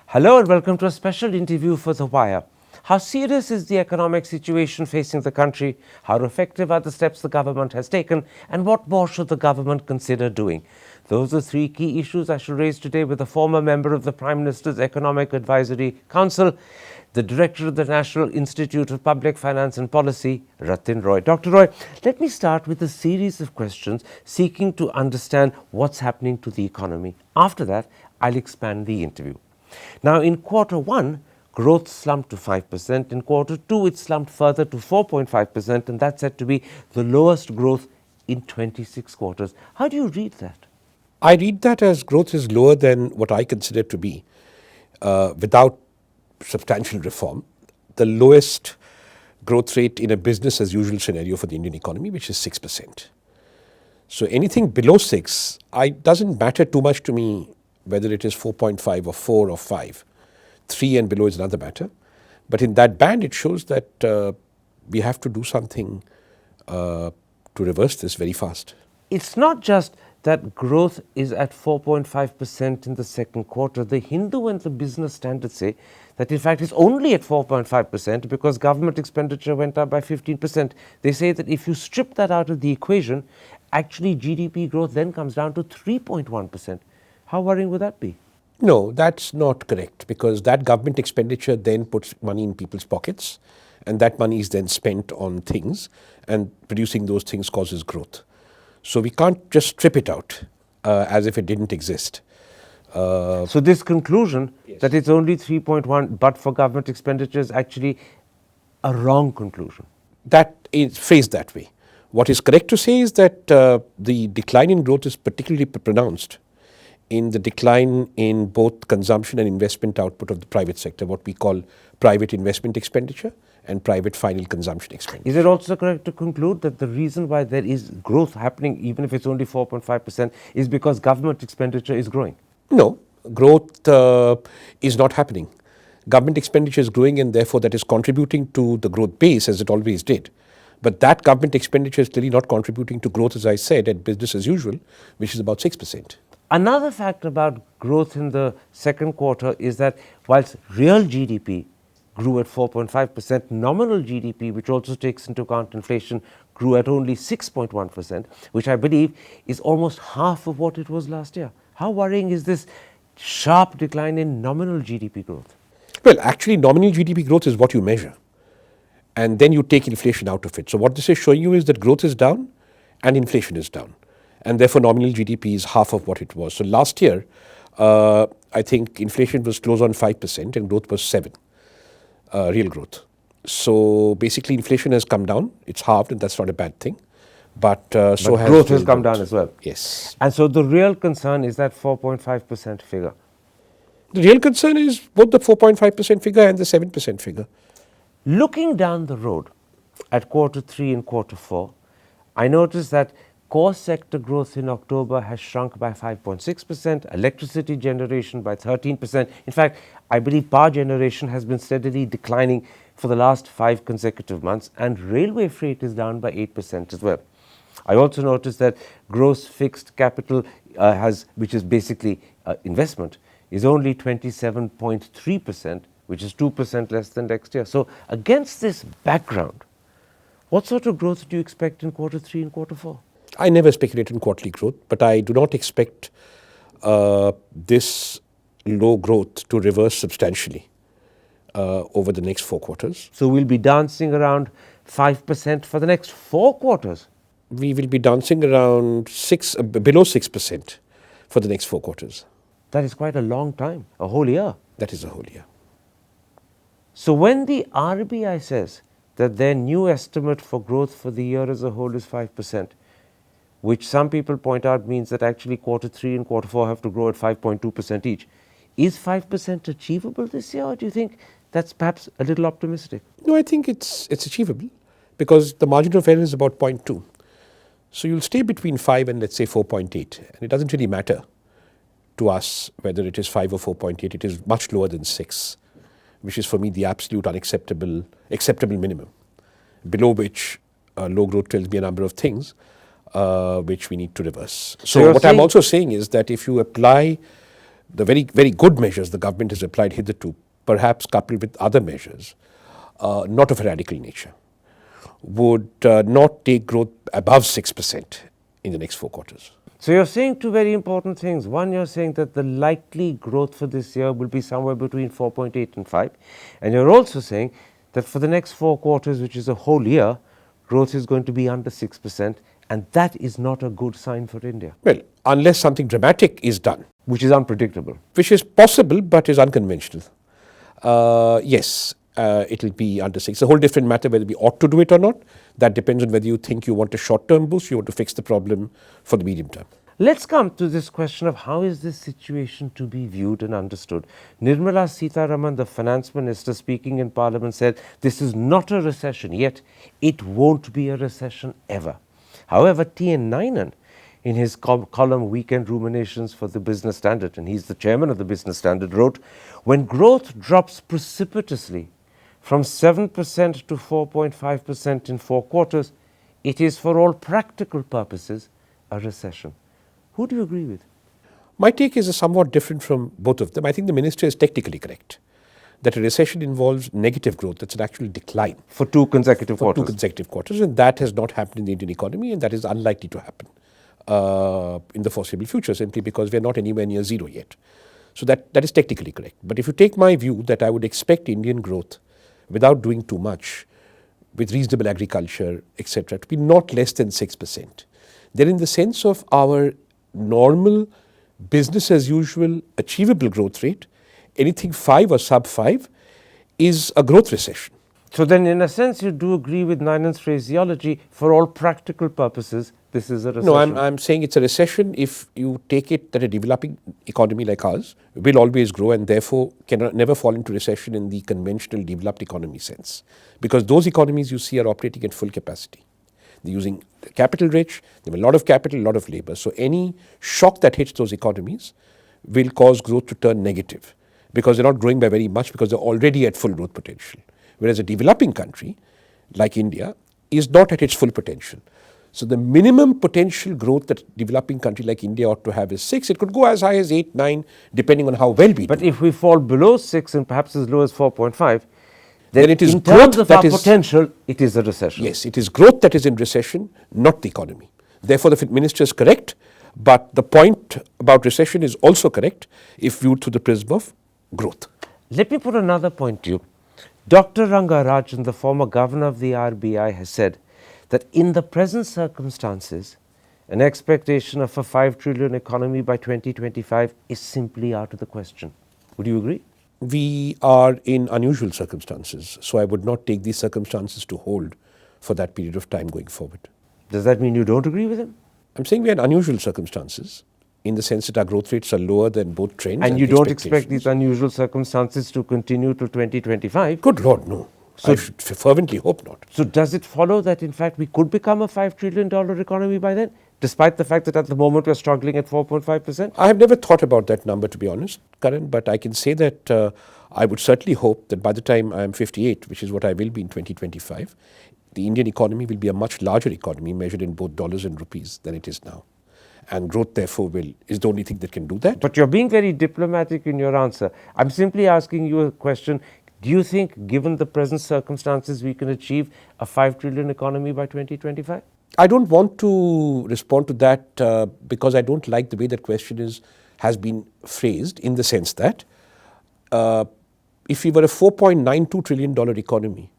Hello and welcome to a special interview for The Wire. How serious is the economic situation facing the country? How effective are the steps the government has taken? And what more should the government consider doing? Those are three key issues I shall raise today with a former member of the Prime Minister's Economic Advisory Council, the Director of the National Institute of Public Finance and Policy, Rathin Roy. Dr. Roy, let me start with a series of questions seeking to understand what's happening to the economy. After that, I'll expand the interview. Now, in quarter one, growth slumped to 5%. In quarter two, it slumped further to 4.5%, and that's said to be the lowest growth in 26 quarters. How do you read that? I read that as growth is lower than what I consider to be, without substantial reform, the lowest growth rate in a business as usual scenario for the Indian economy, which is 6%. So anything below 6, doesn't matter too much to me whether it is 4.5 or 4 or 5. 3 and below is another matter. But in that band, it shows that we have to do something to reverse this very fast. It's not just that growth is at 4.5% in the second quarter. The Hindu and the Business Standard say that in fact it's only at 4.5% because government expenditure went up by 15%. They say that if you strip that out of the equation, actually GDP growth then comes down to 3.1%. How worrying would that be? No, that's not correct, because that government expenditure then puts money in people's pockets, and that money is then spent on things, and producing those things causes growth. So we can't just strip it out as if it didn't exist. So this conclusion that it's only 3.1 but for government expenditure is actually a wrong conclusion. That is phrased that way. What is correct to say is that the decline in growth is particularly pronounced in the decline in both consumption and investment output of the private sector, what we call private investment expenditure and private final consumption expenditure. Is it also correct to conclude that the reason why there is growth happening, even if it's only 4.5%, is because government expenditure is growing? No, growth is not happening. Government expenditure is growing, and therefore that is contributing to the growth base as it always did. But that government expenditure is clearly not contributing to growth, as I said, at business as usual, which is about 6%. Another fact about growth in the second quarter is that whilst real GDP grew at 4.5%, nominal GDP, which also takes into account inflation, grew at only 6.1%, which I believe is almost half of what it was last year. How worrying is this sharp decline in nominal GDP growth? Well, actually, nominal GDP growth is what you measure, and then you take inflation out of it. So what this is showing you is that growth is down and inflation is down, and therefore nominal GDP is half of what it was. So last year, I think inflation was close on 5% and growth was 7%, real growth. So basically inflation has come down, it's halved, and that's not a bad thing. But has growth has come down as well. Yes. And so the real concern is that 4.5% figure. The real concern is both the 4.5% figure and the 7% figure. Looking down the road at quarter three and quarter four, I noticed that core sector growth in October has shrunk by 5.6%, electricity generation by 13%. In fact, I believe power generation has been steadily declining for the last 5 consecutive months, and railway freight is down by 8% as well. I also noticed that gross fixed capital which is basically investment, is only 27.3%, which is 2% less than next year. So against this background, what sort of growth do you expect in quarter three and quarter four? I never speculate in quarterly growth, but I do not expect this low growth to reverse substantially over the next 4 quarters. So we'll be dancing around 5% for the next 4 quarters? We will be dancing around below 6% for the next 4 quarters. That is quite a long time, a whole year. That is a whole year. So when the RBI says that their new estimate for growth for the year as a whole is 5%, which some people point out means that actually quarter three and quarter four have to grow at 5.2% each, is 5% achievable this year, or do you think that's perhaps a little optimistic? No, I think it's achievable, because the margin of error is about 0.2. So you'll stay between 5 and let's say 4.8, and it doesn't really matter to us whether it is 5 or 4.8. It is much lower than 6, which is for me the absolute acceptable minimum, below which low growth tells me a number of things which we need to reverse. So what I'm also saying is that if you apply the very, very good measures the government has applied hitherto, perhaps coupled with other measures, not of a radical nature, would not take growth above 6% in the next 4 quarters. So you're saying two very important things. One, you're saying that the likely growth for this year will be somewhere between 4.8 and 5. And you're also saying that for the next 4 quarters, which is a whole year, growth is going to be under 6%. And that is not a good sign for India. Well, unless something dramatic is done. Which is unpredictable. Which is possible, but is unconventional. Yes, it will be under 6. It's a whole different matter whether we ought to do it or not. That depends on whether you think you want a short-term boost, you want to fix the problem for the medium term. Let's come to this question of how is this situation to be viewed and understood. Nirmala Sitharaman, the finance minister, speaking in Parliament, said this is not a recession yet. It won't be a recession ever. However, T.N. Nainan, in his column Weekend Ruminations for the Business Standard, and he's the chairman of the Business Standard, wrote, when growth drops precipitously from 7% to 4.5% in 4 quarters, it is for all practical purposes a recession. Who do you agree with? My take is somewhat different from both of them. I think the minister is technically correct that a recession involves negative growth. That's an actual decline. For 2 consecutive quarters. 2 consecutive quarters, and that has not happened in the Indian economy, and that is unlikely to happen in the foreseeable future, simply because we are not anywhere near zero yet. So that is technically correct. But if you take my view that I would expect Indian growth without doing too much, with reasonable agriculture, etc., to be not less than 6%, then in the sense of our normal business as usual achievable growth rate, anything 5 or sub 5 is a growth recession. So then in a sense you do agree with Nainan's phraseology, for all practical purposes this is a recession. No, I'm saying it's a recession if you take it that a developing economy like ours will always grow and therefore cannot never fall into recession in the conventional developed economy sense. Because those economies you see are operating at full capacity. They're using capital rich, they have a lot of capital, a lot of labor. So any shock that hits those economies will cause growth to turn negative because they're not growing by very much because they're already at full growth potential. Whereas a developing country like India is not at its full potential. So the minimum potential growth that a developing country like India ought to have is 6. It could go as high as 8, 9, depending on how well we do. But if we fall below 6 and perhaps as low as 4.5, then it is in growth terms of that our is potential, it is a recession. Yes, it is growth that is in recession, not the economy. Therefore, the minister is correct, but the point about recession is also correct if viewed through the prism of growth. Let me put another point to you. Dr. Rangarajan, the former governor of the RBI, has said that in the present circumstances, an expectation of a 5 trillion economy by 2025 is simply out of the question. Would you agree? We are in unusual circumstances, so I would not take these circumstances to hold for that period of time going forward. Does that mean you don't agree with him? I'm saying we are in unusual circumstances in the sense that our growth rates are lower than both trends and you don't expect these unusual circumstances to continue to 2025? Good Lord, no. So I should fervently hope not. So does it follow that in fact we could become a $5 trillion economy by then, despite the fact that at the moment we're struggling at 4.5%? I have never thought about that number, to be honest, Karan, but I can say that I would certainly hope that by the time I am 58, which is what I will be in 2025, the Indian economy will be a much larger economy measured in both dollars and rupees than it is now. And growth, therefore, is the only thing that can do that. But you're being very diplomatic in your answer. I'm simply asking you a question. Do you think, given the present circumstances, we can achieve a 5 trillion economy by 2025? I don't want to respond to that because I don't like the way that question has been phrased, in the sense that if we were a $4.92 trillion economy,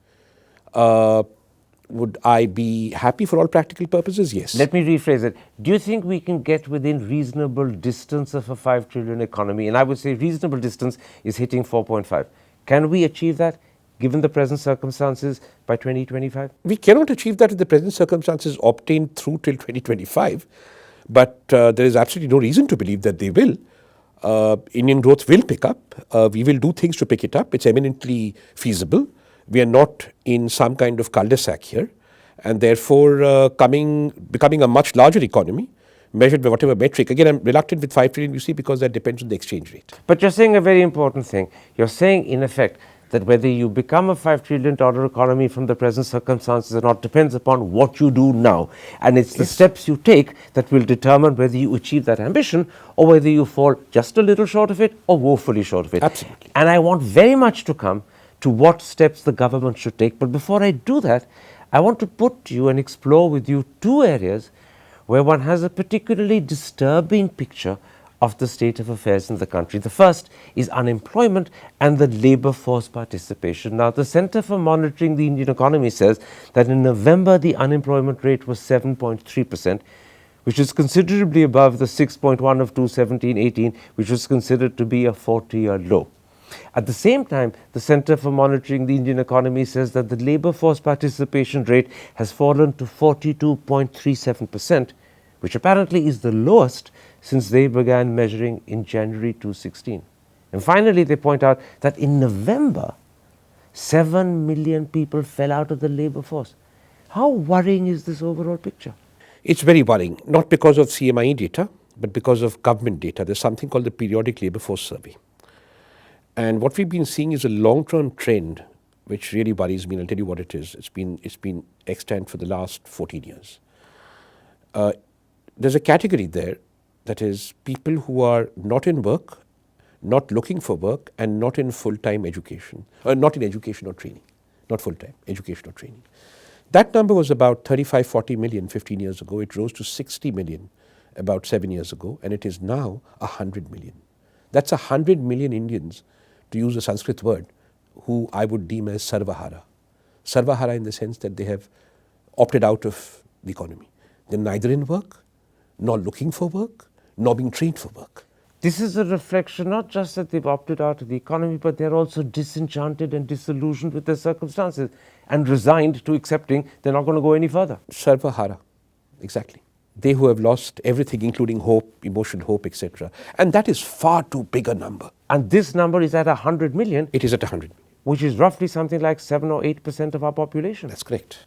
would I be happy for all practical purposes? Yes. Let me rephrase it. Do you think we can get within reasonable distance of a 5 trillion economy? And I would say reasonable distance is hitting 4.5. Can we achieve that given the present circumstances by 2025? We cannot achieve that if the present circumstances obtained through till 2025, but there is absolutely no reason to believe that they will. Indian growth will pick up. We will do things to pick it up. It's eminently feasible. We are not in some kind of cul-de-sac here, and therefore becoming a much larger economy measured by whatever metric. Again, I'm reluctant with 5 trillion, you see, because that depends on the exchange rate. But you're saying a very important thing. You're saying, in effect, that whether you become a $5 trillion economy from the present circumstances or not depends upon what you do now. And it's the steps you take that will determine whether you achieve that ambition or whether you fall just a little short of it or woefully short of it. Absolutely. And I want very much to come to what steps the government should take. But before I do that, I want to put to you and explore with you two areas where one has a particularly disturbing picture of the state of affairs in the country. The first is unemployment and the labour force participation. Now, the Centre for Monitoring the Indian Economy says that in November the unemployment rate was 7.3%, which is considerably above the 6.1 of 2017-18, which was considered to be a 40-year low. At the same time, the Centre for Monitoring the Indian Economy says that the labour force participation rate has fallen to 42.37%, which apparently is the lowest since they began measuring in January 2016. And finally, they point out that in November, 7 million people fell out of the labour force. How worrying is this overall picture? It's very worrying, not because of CMIE data, but because of government data. There's something called the Periodic Labour Force Survey. And what we've been seeing is a long-term trend, which really worries me. I'll tell you what it is. It's been extant for the last 14 years. There's a category there that is people who are not in work, not looking for work, and not in full-time education, not in education or training, not full-time education or training. That number was about 35, 40 million 15 years ago. It rose to 60 million about 7 years ago, and it is now 100 million. That's 100 million Indians, to use a Sanskrit word, who I would deem as sarvahara. Sarvahara in the sense that they have opted out of the economy. They're neither in work, nor looking for work, nor being trained for work. This is a reflection not just that they've opted out of the economy, but they're also disenchanted and disillusioned with their circumstances and resigned to accepting they're not going to go any further. Sarvahara, exactly. They who have lost everything, including hope, emotional hope, etc. And that is far too big a number. And this number is at 100 million. It is at 100 million. Which is roughly something like 7 or 8% of our population. That's correct.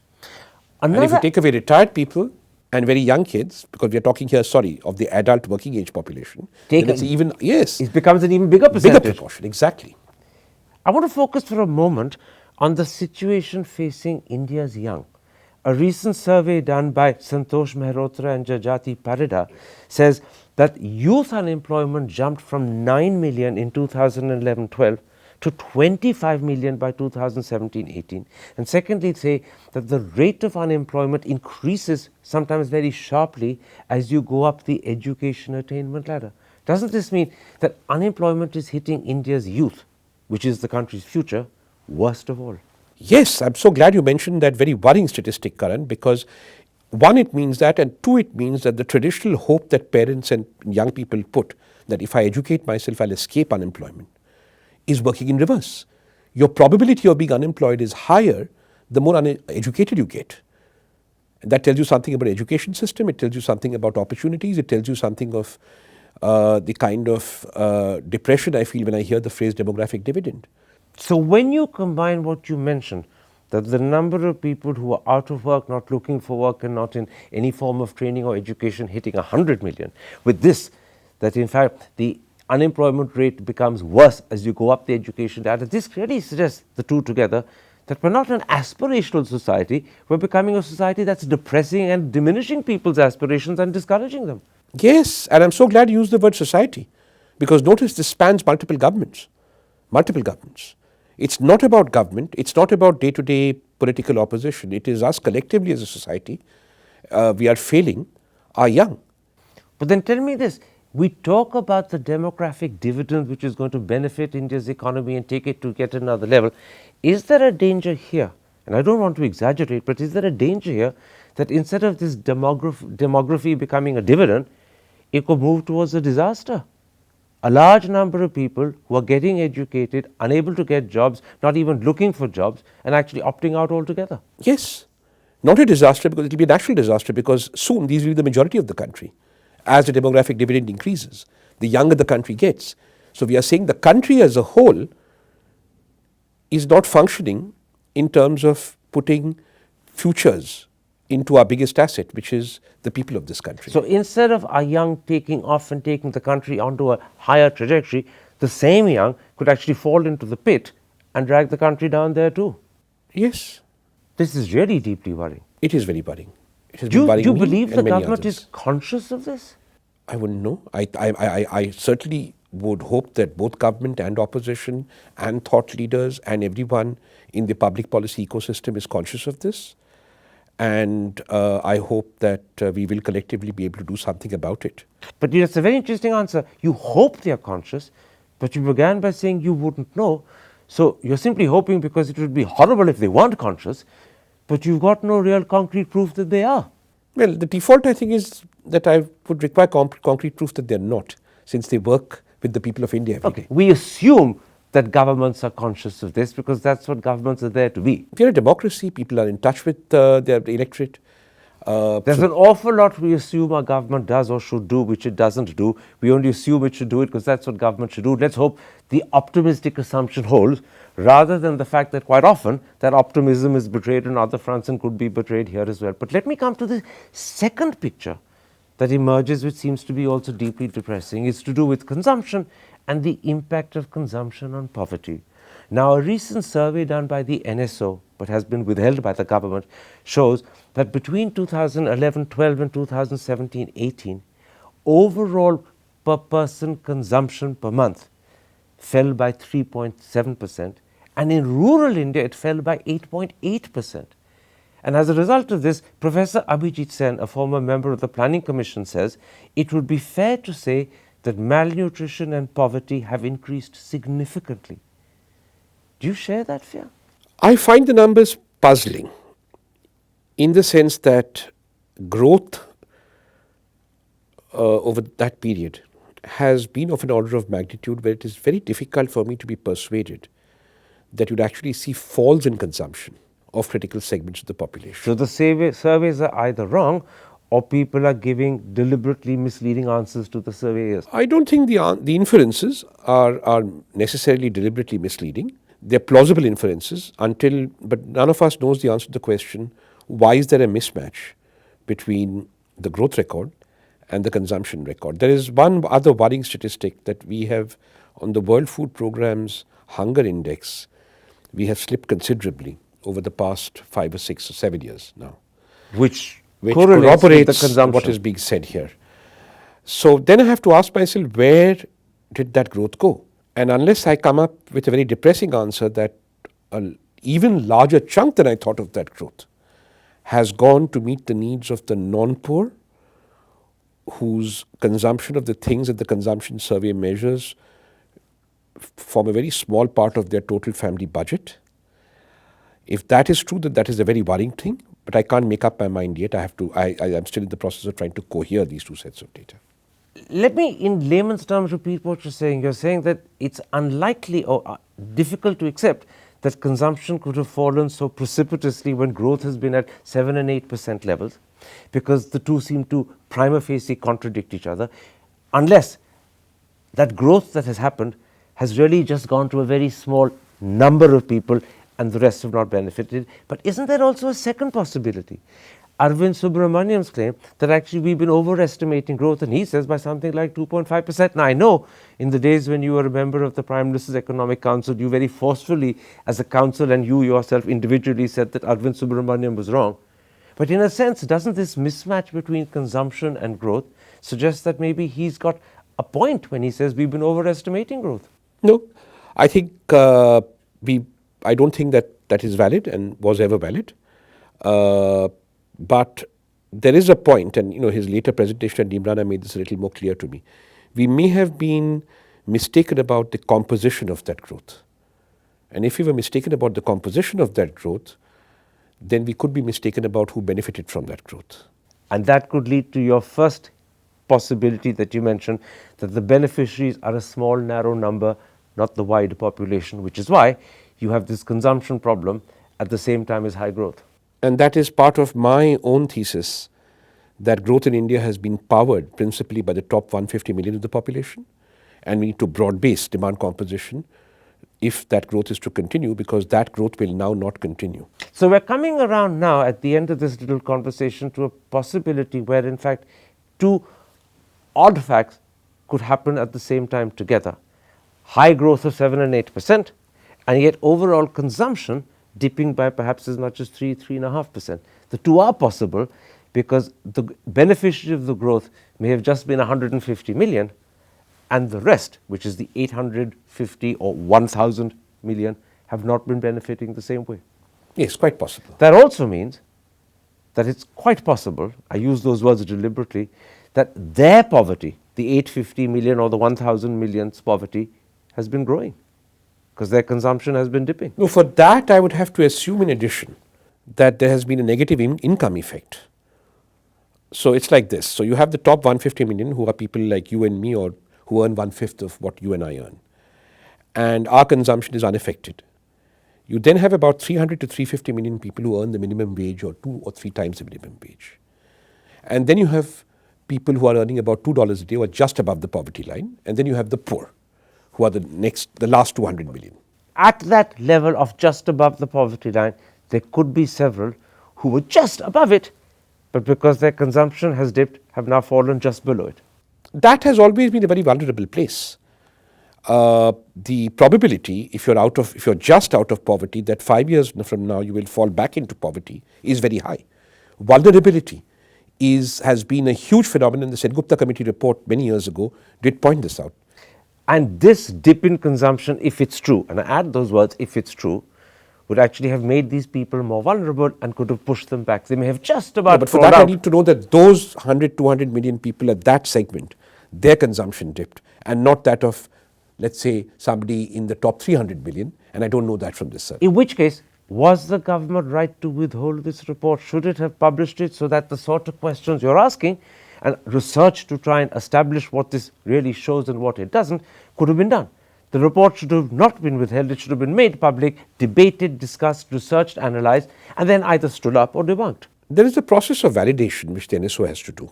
Another, and if you take away retired people and very young kids, because we are talking here, of the adult working age population, then it's even, yes. It becomes an even bigger percentage. Bigger proportion, exactly. I want to focus for a moment on the situation facing India's young. A recent survey done by Santosh Mehrotra and Jajati Parida says that youth unemployment jumped from 9 million in 2011-12 to 25 million by 2017-18. And secondly, say that the rate of unemployment increases sometimes very sharply as you go up the education attainment ladder. Doesn't this mean that unemployment is hitting India's youth, which is the country's future, worst of all? Yes, I'm so glad you mentioned that very worrying statistic, Karan, because one, it means that, and two, it means that the traditional hope that parents and young people put, that if I educate myself, I'll escape unemployment, is working in reverse. Your probability of being unemployed is higher the more uneducated you get. And that tells you something about the education system, it tells you something about opportunities, it tells you something of the kind of depression I feel when I hear the phrase demographic dividend. So when you combine what you mentioned, that the number of people who are out of work, not looking for work and not in any form of training or education hitting 100 million, with this, that in fact the unemployment rate becomes worse as you go up the education ladder, this really suggests, the two together, that we're not an aspirational society, we're becoming a society that's depressing and diminishing people's aspirations and discouraging them. Yes, and I'm so glad you used the word society, because notice this spans multiple governments. Multiple governments. It's not about government, it's not about day-to-day political opposition, it is us collectively as a society, we are failing our young. But then tell me this, we talk about the demographic dividend which is going to benefit India's economy and take it to yet another level. Is there a danger here, and I don't want to exaggerate, but is there a danger here that instead of this demography becoming a dividend, it could move towards a disaster? A large number of people who are getting educated, unable to get jobs, not even looking for jobs, and actually opting out altogether. Yes, not a disaster, because it will be a national disaster, because soon these will be the majority of the country. As the demographic dividend increases, the younger the country gets. So we are saying the country as a whole is not functioning in terms of putting futures into our biggest asset, which is the people of this country. So instead of our young taking off and taking the country onto a higher trajectory, the same young could actually fall into the pit and drag the country down there too. Yes, This is really deeply worrying. it is very worrying. It has Do been you worrying me believe the and many government others. is conscious of this? I wouldn't know. I certainly would hope that both government and opposition and thought leaders and everyone in the public policy ecosystem is conscious of this. And I hope that we will collectively be able to do something about it. But it's a very interesting answer. You hope they are conscious, but you began by saying you wouldn't know. So you're simply hoping because it would be horrible if they weren't conscious, but you've got no real concrete proof that they are. Well, the default, I think, is that I would require concrete proof that they're not, since they work with the people of India every day. We assume that governments are conscious of this because that's what governments are there to be. We are a democracy. People are in touch with their electorate. There's an awful lot we assume our government does or should do, which it doesn't do. We only assume it should do it because that's what government should do. Let's hope the optimistic assumption holds, rather than the fact that quite often that optimism is betrayed on other fronts and could be betrayed here as well. But let me come to the second picture that emerges, which seems to be also deeply depressing. It's to do with consumption and the impact of consumption on poverty. Now, a recent survey done by the NSO, but has been withheld by the government, shows that between 2011-12 and 2017-18, overall per person consumption per month fell by 3.7%, and in rural India it fell by 8.8%. And as a result of this, Professor Abhijit Sen, a former member of the Planning Commission, says it would be fair to say that malnutrition and poverty have increased significantly. Do you share that fear? I find the numbers puzzling in the sense that growth over that period has been of an order of magnitude where it is very difficult for me to be persuaded that you'd actually see falls in consumption of critical segments of the population. So the surveys are either wrong or people are giving deliberately misleading answers to the surveyors. I don't think the inferences are necessarily deliberately misleading. They're plausible inferences but none of us knows the answer to the question, why is there a mismatch between the growth record and the consumption record? There is one other worrying statistic that we have on the World Food Programme's hunger index. We have slipped considerably over the past 5 or 6 or 7 years now. Which corroborates with the consumption. what is being said here. So then I have to ask myself, where did that growth go? And unless I come up with a very depressing answer that an even larger chunk than I thought of that growth has gone to meet the needs of the non-poor, whose consumption of the things that the consumption survey measures form a very small part of their total family budget. If that is true, then that is a very worrying thing, but I can't make up my mind yet. I am still in the process of trying to cohere these two sets of data. Let me, in layman's terms, repeat what you're saying. You're saying that it's unlikely or difficult to accept that consumption could have fallen so precipitously when growth has been at 7 and 8% levels, because the two seem to prima facie contradict each other, unless that growth that has happened has really just gone to a very small number of people and the rest have not benefited. But isn't there also a second possibility? Arvind Subramanian's claim that actually we've been overestimating growth, and he says by something like 2.5%. Now, I know in the days when you were a member of the Prime Minister's Economic Council, you very forcefully as a council and you yourself individually said that Arvind Subramanian was wrong. But in a sense, doesn't this mismatch between consumption and growth suggest that maybe he's got a point when he says we've been overestimating growth? No, I think I don't think that is valid and was ever valid. But there is a point, and his later presentation at Nimrana made this a little more clear to me. We may have been mistaken about the composition of that growth. And if we were mistaken about the composition of that growth, then we could be mistaken about who benefited from that growth. And that could lead to your first possibility that you mentioned, that the beneficiaries are a small, narrow number, not the wide population, which is why you have this consumption problem at the same time as high growth. And that is part of my own thesis, that growth in India has been powered principally by the top 150 million of the population, and we need to broad base demand composition if that growth is to continue, because that growth will now not continue. So we're coming around now at the end of this little conversation to a possibility where in fact two odd facts could happen at the same time together. High growth of 7 and 8% and yet overall consumption dipping by perhaps as much as 3.5%. The two are possible because the beneficiary of the growth may have just been 150 million, and the rest, which is the 850 or 1,000 million, have not been benefiting the same way. Yes, quite possible. That also means that it's quite possible, I use those words deliberately, that their poverty, the 850 million or the 1,000 million's poverty, has been growing because their consumption has been dipping. No, for that I would have to assume in addition that there has been a negative income effect. So it's like this. So you have the top 150 million who are people like you and me, or who earn 1/5 of what you and I earn. And our consumption is unaffected. You then have about 300 to 350 million people who earn the minimum wage or 2 or 3 times the minimum wage. And then you have people who are earning about $2 a day or just above the poverty line. And then you have the poor, who are the last 200 million. At that level of just above the poverty line, there could be several who were just above it, but because their consumption has dipped, have now fallen just below it. That has always been a very vulnerable place. The probability, if you're just out of poverty, that 5 years from now you will fall back into poverty is very high. Vulnerability has been a huge phenomenon. The Sengupta Committee report many years ago did point this out. And this dip in consumption, if it's true, and I add those words, if it's true, would actually have made these people more vulnerable and could have pushed them back. They may have just about but for that I need to know that those 100, 200 million people at that segment, their consumption dipped, and not that of, let's say, somebody in the top 300 million, and I don't know that from this survey. In which case, was the government right to withhold this report? Should it have published it so that the sort of questions you're asking and research to try and establish what this really shows and what it doesn't could have been done? The report should have not been withheld. It should have been made public, debated, discussed, researched, analyzed, and then either stood up or debunked. There is a process of validation which the NSO has to do.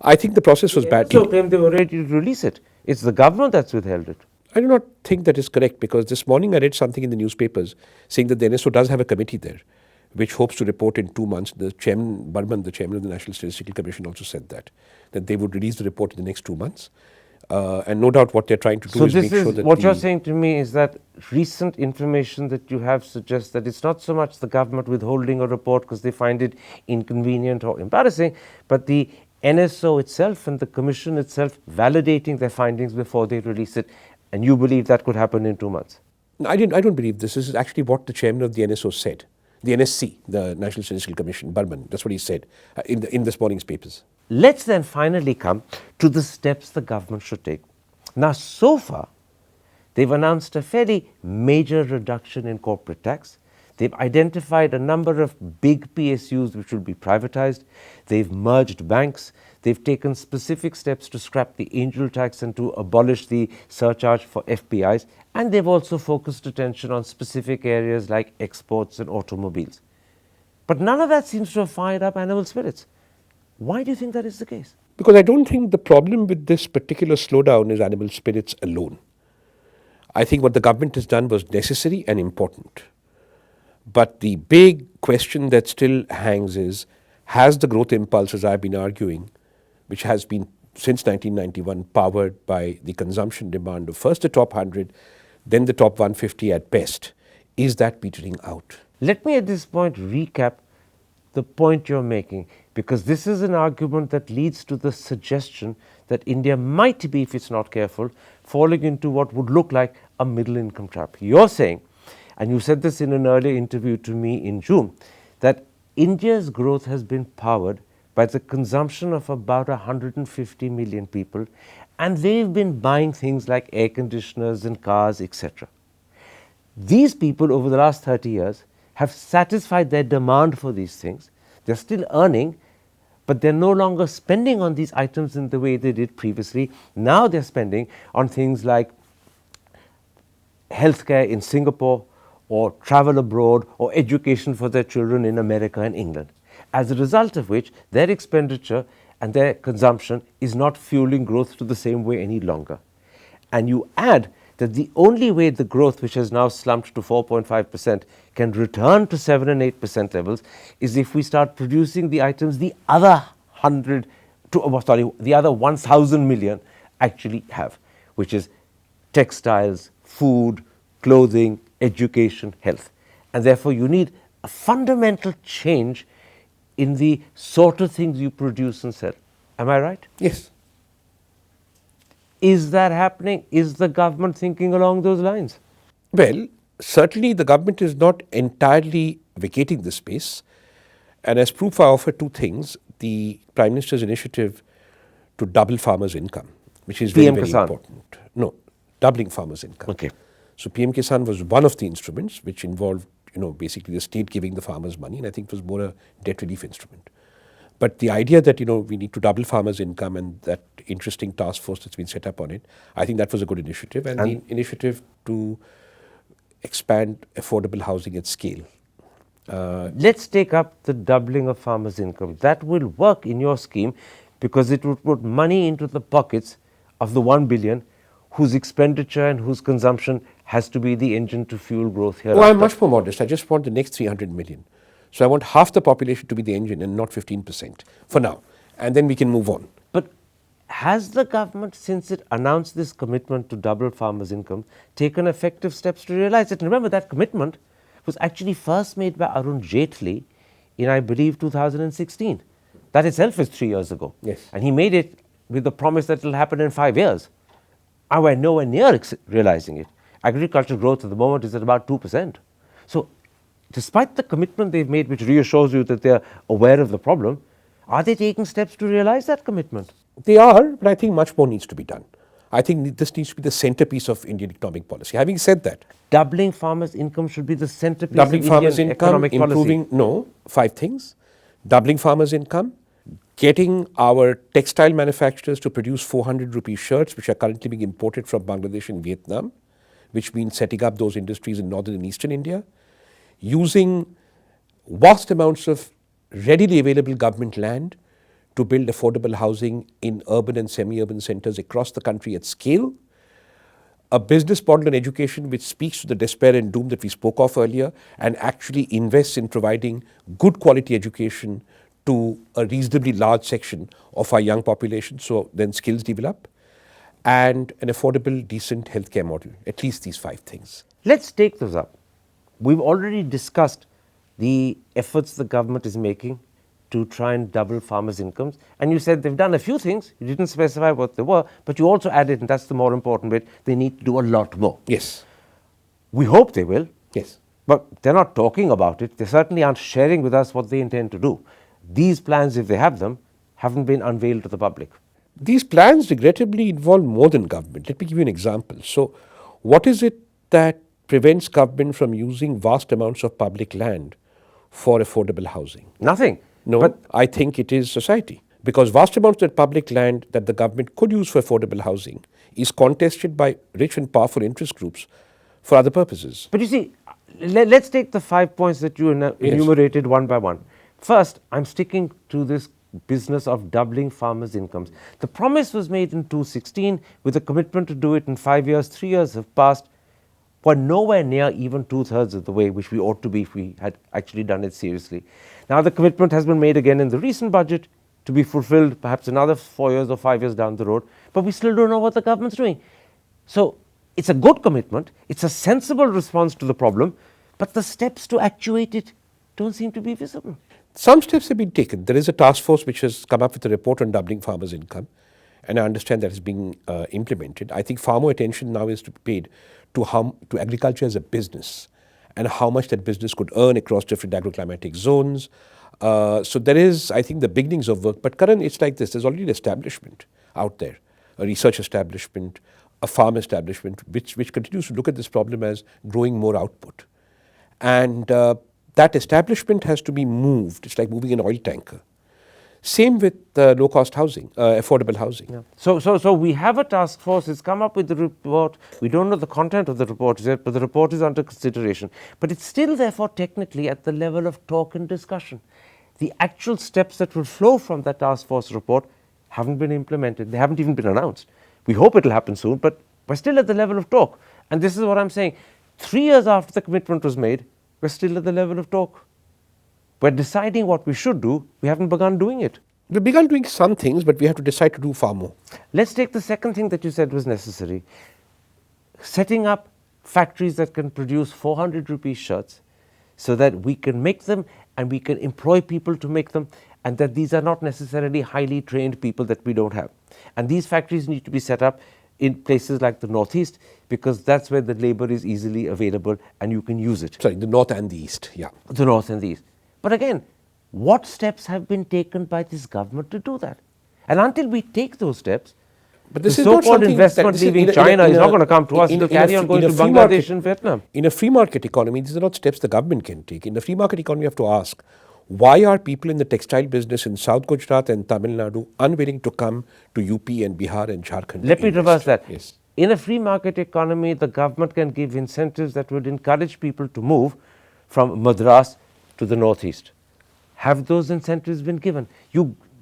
I think the process was bad. So claim they were ready to release it. It's the government that's withheld it. I do not think that is correct, because this morning I read something in the newspapers saying that the NSO does have a committee there which hopes to report in 2 months. The chairman, Burman, the chairman of the National Statistical Commission, also said that they would release the report in the next 2 months. And no doubt what they're trying to do is make sure that what you're saying to me is that recent information that you have suggests that it's not so much the government withholding a report because they find it inconvenient or embarrassing, but the NSO itself and the commission itself validating their findings before they release it, and you believe that could happen in 2 months? No, I don't believe this. This is actually what the chairman of the NSO said. The NSC, the National Statistical Commission, Burman, that's what he said in this morning's papers. Let's then finally come to the steps the government should take. Now, so far, they've announced a fairly major reduction in corporate tax. They've identified a number of big PSUs which will be privatized. They've merged banks. They've taken specific steps to scrap the angel tax and to abolish the surcharge for FPIs. And they've also focused attention on specific areas like exports and automobiles. But none of that seems to have fired up animal spirits. Why do you think that is the case? Because I don't think the problem with this particular slowdown is animal spirits alone. I think what the government has done was necessary and important. But the big question that still hangs is, has the growth impulse, as I've been arguing, which has been since 1991 powered by the consumption demand of first the top 100, then the top 150 at best, is that petering out? Let me at this point recap the point you're making, because this is an argument that leads to the suggestion that India might be, if it's not careful, falling into what would look like a middle income trap. You're saying, and you said this in an earlier interview to me in June, that India's growth has been powered by the consumption of about 150 million people, and they've been buying things like air conditioners and cars, etc. These people over the last 30 years have satisfied their demand for these things. They're still earning, but they're no longer spending on these items in the way they did previously. Now they're spending on things like healthcare in Singapore, or travel abroad, or education for their children in America and England. As a result of which, their expenditure and their consumption is not fueling growth to the same way any longer. And you add that the only way the growth, which has now slumped to 4.5%, can return to 7 and 8% levels is if we start producing the items the other 1,000 million actually have, which is textiles, food, clothing, education, health. And therefore, you need a fundamental change in the sort of things you produce and sell. Am I right? Yes. Is that happening? Is the government thinking along those lines? Well, certainly the government is not entirely vacating the space. And as proof, I offer two things. The Prime Minister's initiative to double farmers' income, which is very, PM very Kisan. important. No, doubling farmers' income. Okay. So PM Kisan was one of the instruments which involved, basically the state giving the farmers money, and I think it was more a debt relief instrument. But the idea that, we need to double farmers' income and that interesting task force that's been set up on it, I think that was a good initiative. And the initiative to expand affordable housing at scale. Let's take up the doubling of farmers' income. That will work in your scheme because it would put money into the pockets of the 1 billion whose expenditure and whose consumption has to be the engine to fuel growth here. Oh, I'm much more modest. I just want the next 300 million. So I want half the population to be the engine and not 15% for now. And then we can move on. But has the government, since it announced this commitment to double farmers' income, taken effective steps to realize it? And remember, that commitment was actually first made by Arun Jaitley in, I believe, 2016. That itself is 3 years ago. Yes. And he made it with the promise that it will happen in 5 years. And we're nowhere near realizing it. Agricultural growth at the moment is at about 2%. So, despite the commitment they've made, which reassures you that they're aware of the problem, are they taking steps to realize that commitment? They are, but I think much more needs to be done. I think this needs to be the centerpiece of Indian economic policy. Having said that, doubling farmers' income should be the centerpiece doubling of farmers' Indian income, economic improving, policy. 5 things. Doubling farmers' income, getting our textile manufacturers to produce 400 rupee shirts, which are currently being imported from Bangladesh and Vietnam, which means setting up those industries in northern and eastern India, using vast amounts of readily available government land to build affordable housing in urban and semi-urban centers across the country at scale, a business model in education which speaks to the despair and doom that we spoke of earlier and actually invests in providing good quality education to a reasonably large section of our young population, so then skills develop, and an affordable, decent healthcare model, at least these 5 things. Let's take those up. We've already discussed the efforts the government is making to try and double farmers' incomes. And you said they've done a few things. You didn't specify what they were, but you also added, and that's the more important bit, they need to do a lot more. Yes. We hope they will. Yes. But they're not talking about it. They certainly aren't sharing with us what they intend to do. These plans, if they have them, haven't been unveiled to the public. These plans regrettably involve more than government. Let me give you an example. So, what is it that prevents government from using vast amounts of public land for affordable housing? Nothing. No, but I think it is society. Because vast amounts of public land that the government could use for affordable housing is contested by rich and powerful interest groups for other purposes. But you see, let's take the 5 points that you enumerated one by one. First, I'm sticking to this business of doubling farmers' incomes. The promise was made in 2016 with a commitment to do it in 5 years. 3 years have passed. We're nowhere near even 2/3 of the way which we ought to be if we had actually done it seriously. Now the commitment has been made again in the recent budget to be fulfilled perhaps another 4 years or 5 years down the road, but we still don't know what the government's doing. So it's a good commitment, it's a sensible response to the problem, but the steps to actuate it don't seem to be visible. Some steps have been taken. There is a task force which has come up with a report on doubling farmers' income, and I understand that is being implemented. I think far more attention now is to be paid to agriculture as a business and how much that business could earn across different agroclimatic zones. So there is, I think, the beginnings of work. But Karan, it's like this. There's already an establishment out there, a research establishment, a farm establishment, which continues to look at this problem as growing more output. And that establishment has to be moved. It's like moving an oil tanker. Same with low-cost housing, affordable housing. Yeah. So we have a task force. It's come up with the report. We don't know the content of the report yet, but the report is under consideration. But it's still, therefore, technically at the level of talk and discussion. The actual steps that will flow from that task force report haven't been implemented. They haven't even been announced. We hope it will happen soon, but we're still at the level of talk. And this is what I'm saying. 3 years after the commitment was made, we're still at the level of talk. We're deciding what we should do. We haven't begun doing it. We've begun doing some things, but we have to decide to do far more. Let's take the second thing that you said was necessary. Setting up factories that can produce 400 rupee shirts so that we can make them and we can employ people to make them, and that these are not necessarily highly trained people that we don't have. And these factories need to be set up in places like the Northeast, because that's where the labor is easily available and you can use it. Sorry, the North and the East, yeah. The North and the East. But again, what steps have been taken by this government to do that? And until we take those steps, But this the is not so-called something investment that leaving China is not going to come to us. It will carry on going to Bangladesh and Vietnam. In a free market economy, these are not steps the government can take. In a free market economy, you have to ask, why are people in the textile business in South Gujarat and Tamil Nadu unwilling to come to UP and Bihar and Jharkhand? Let me reverse that. Yes. In a free market economy, the government can give incentives that would encourage people to move from Madras to the Northeast. Have those incentives been given?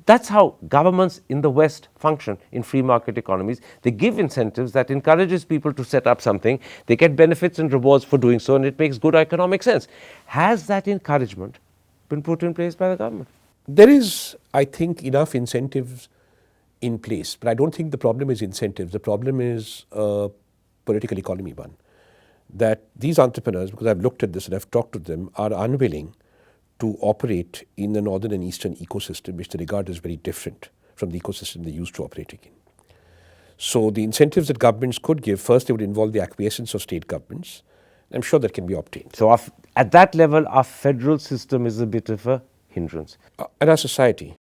That's how governments in the West function in free market economies. They give incentives that encourages people to set up something. They get benefits and rewards for doing so, and it makes good economic sense. Has that encouragement been put in place by the government? There is, I think, enough incentives in place, but I don't think the problem is incentives. The problem is a political economy one. That these entrepreneurs, because I've looked at this and I've talked to them, are unwilling to operate in the northern and eastern ecosystem, which they regard as very different from the ecosystem they're used to operating in. So the incentives that governments could give, first they would involve the acquiescence of state governments. I'm sure that can be obtained. So at that level, our federal system is a bit of a hindrance. And our society.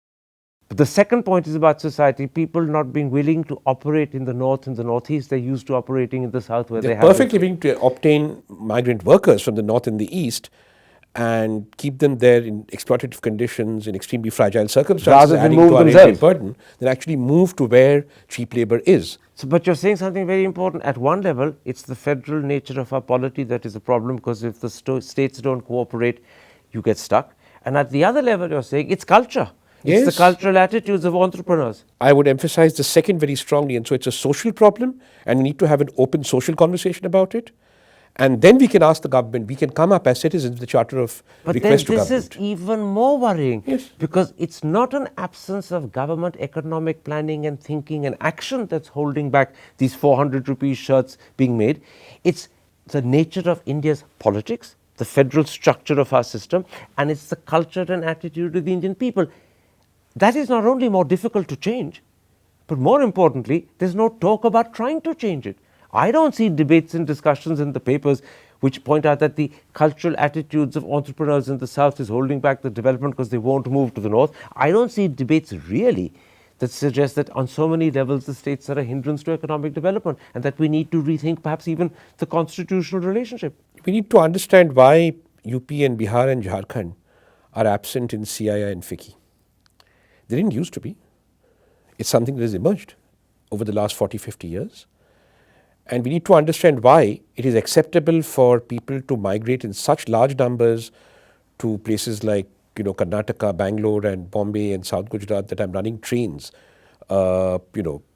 But the second point is about society, people not being willing to operate in the north and the northeast. They're used to operating in the south where They're they have perfectly willing to obtain migrant workers from the north and the east and keep them there in exploitative conditions, in extremely fragile circumstances, rather than adding move to our themselves. energy burden, than actually move to where cheap labor is. So, but you're saying something very important. At one level, it's the federal nature of our polity that is a problem, because if the states don't cooperate, you get stuck. And at the other level, you're saying it's culture. It's the Yes. cultural attitudes of entrepreneurs. I would emphasize the second very strongly, and so it's a social problem, and we need to have an open social conversation about it. And then we can ask the government, we can come up as citizens with the charter of But then request to this government. is even more worrying, Yes. because it's not an absence of government economic planning and thinking and action that's holding back these 400 rupee shirts being made. It's the nature of India's politics, the federal structure of our system, and it's the culture and attitude of the Indian people. That is not only more difficult to change, but more importantly, there's no talk about trying to change it. I don't see debates and discussions in the papers which point out that the cultural attitudes of entrepreneurs in the south is holding back the development because they won't move to the north. I don't see debates really that suggest that on so many levels the states are a hindrance to economic development, and that we need to rethink perhaps even the constitutional relationship. We need to understand why UP and Bihar and Jharkhand are absent in CII and FICCI. They didn't used to be. It's something that has emerged over the last 40, 50 years. And we need to understand why it is acceptable for people to migrate in such large numbers to places like Karnataka, Bangalore and Bombay and South Gujarat, that I'm running trains,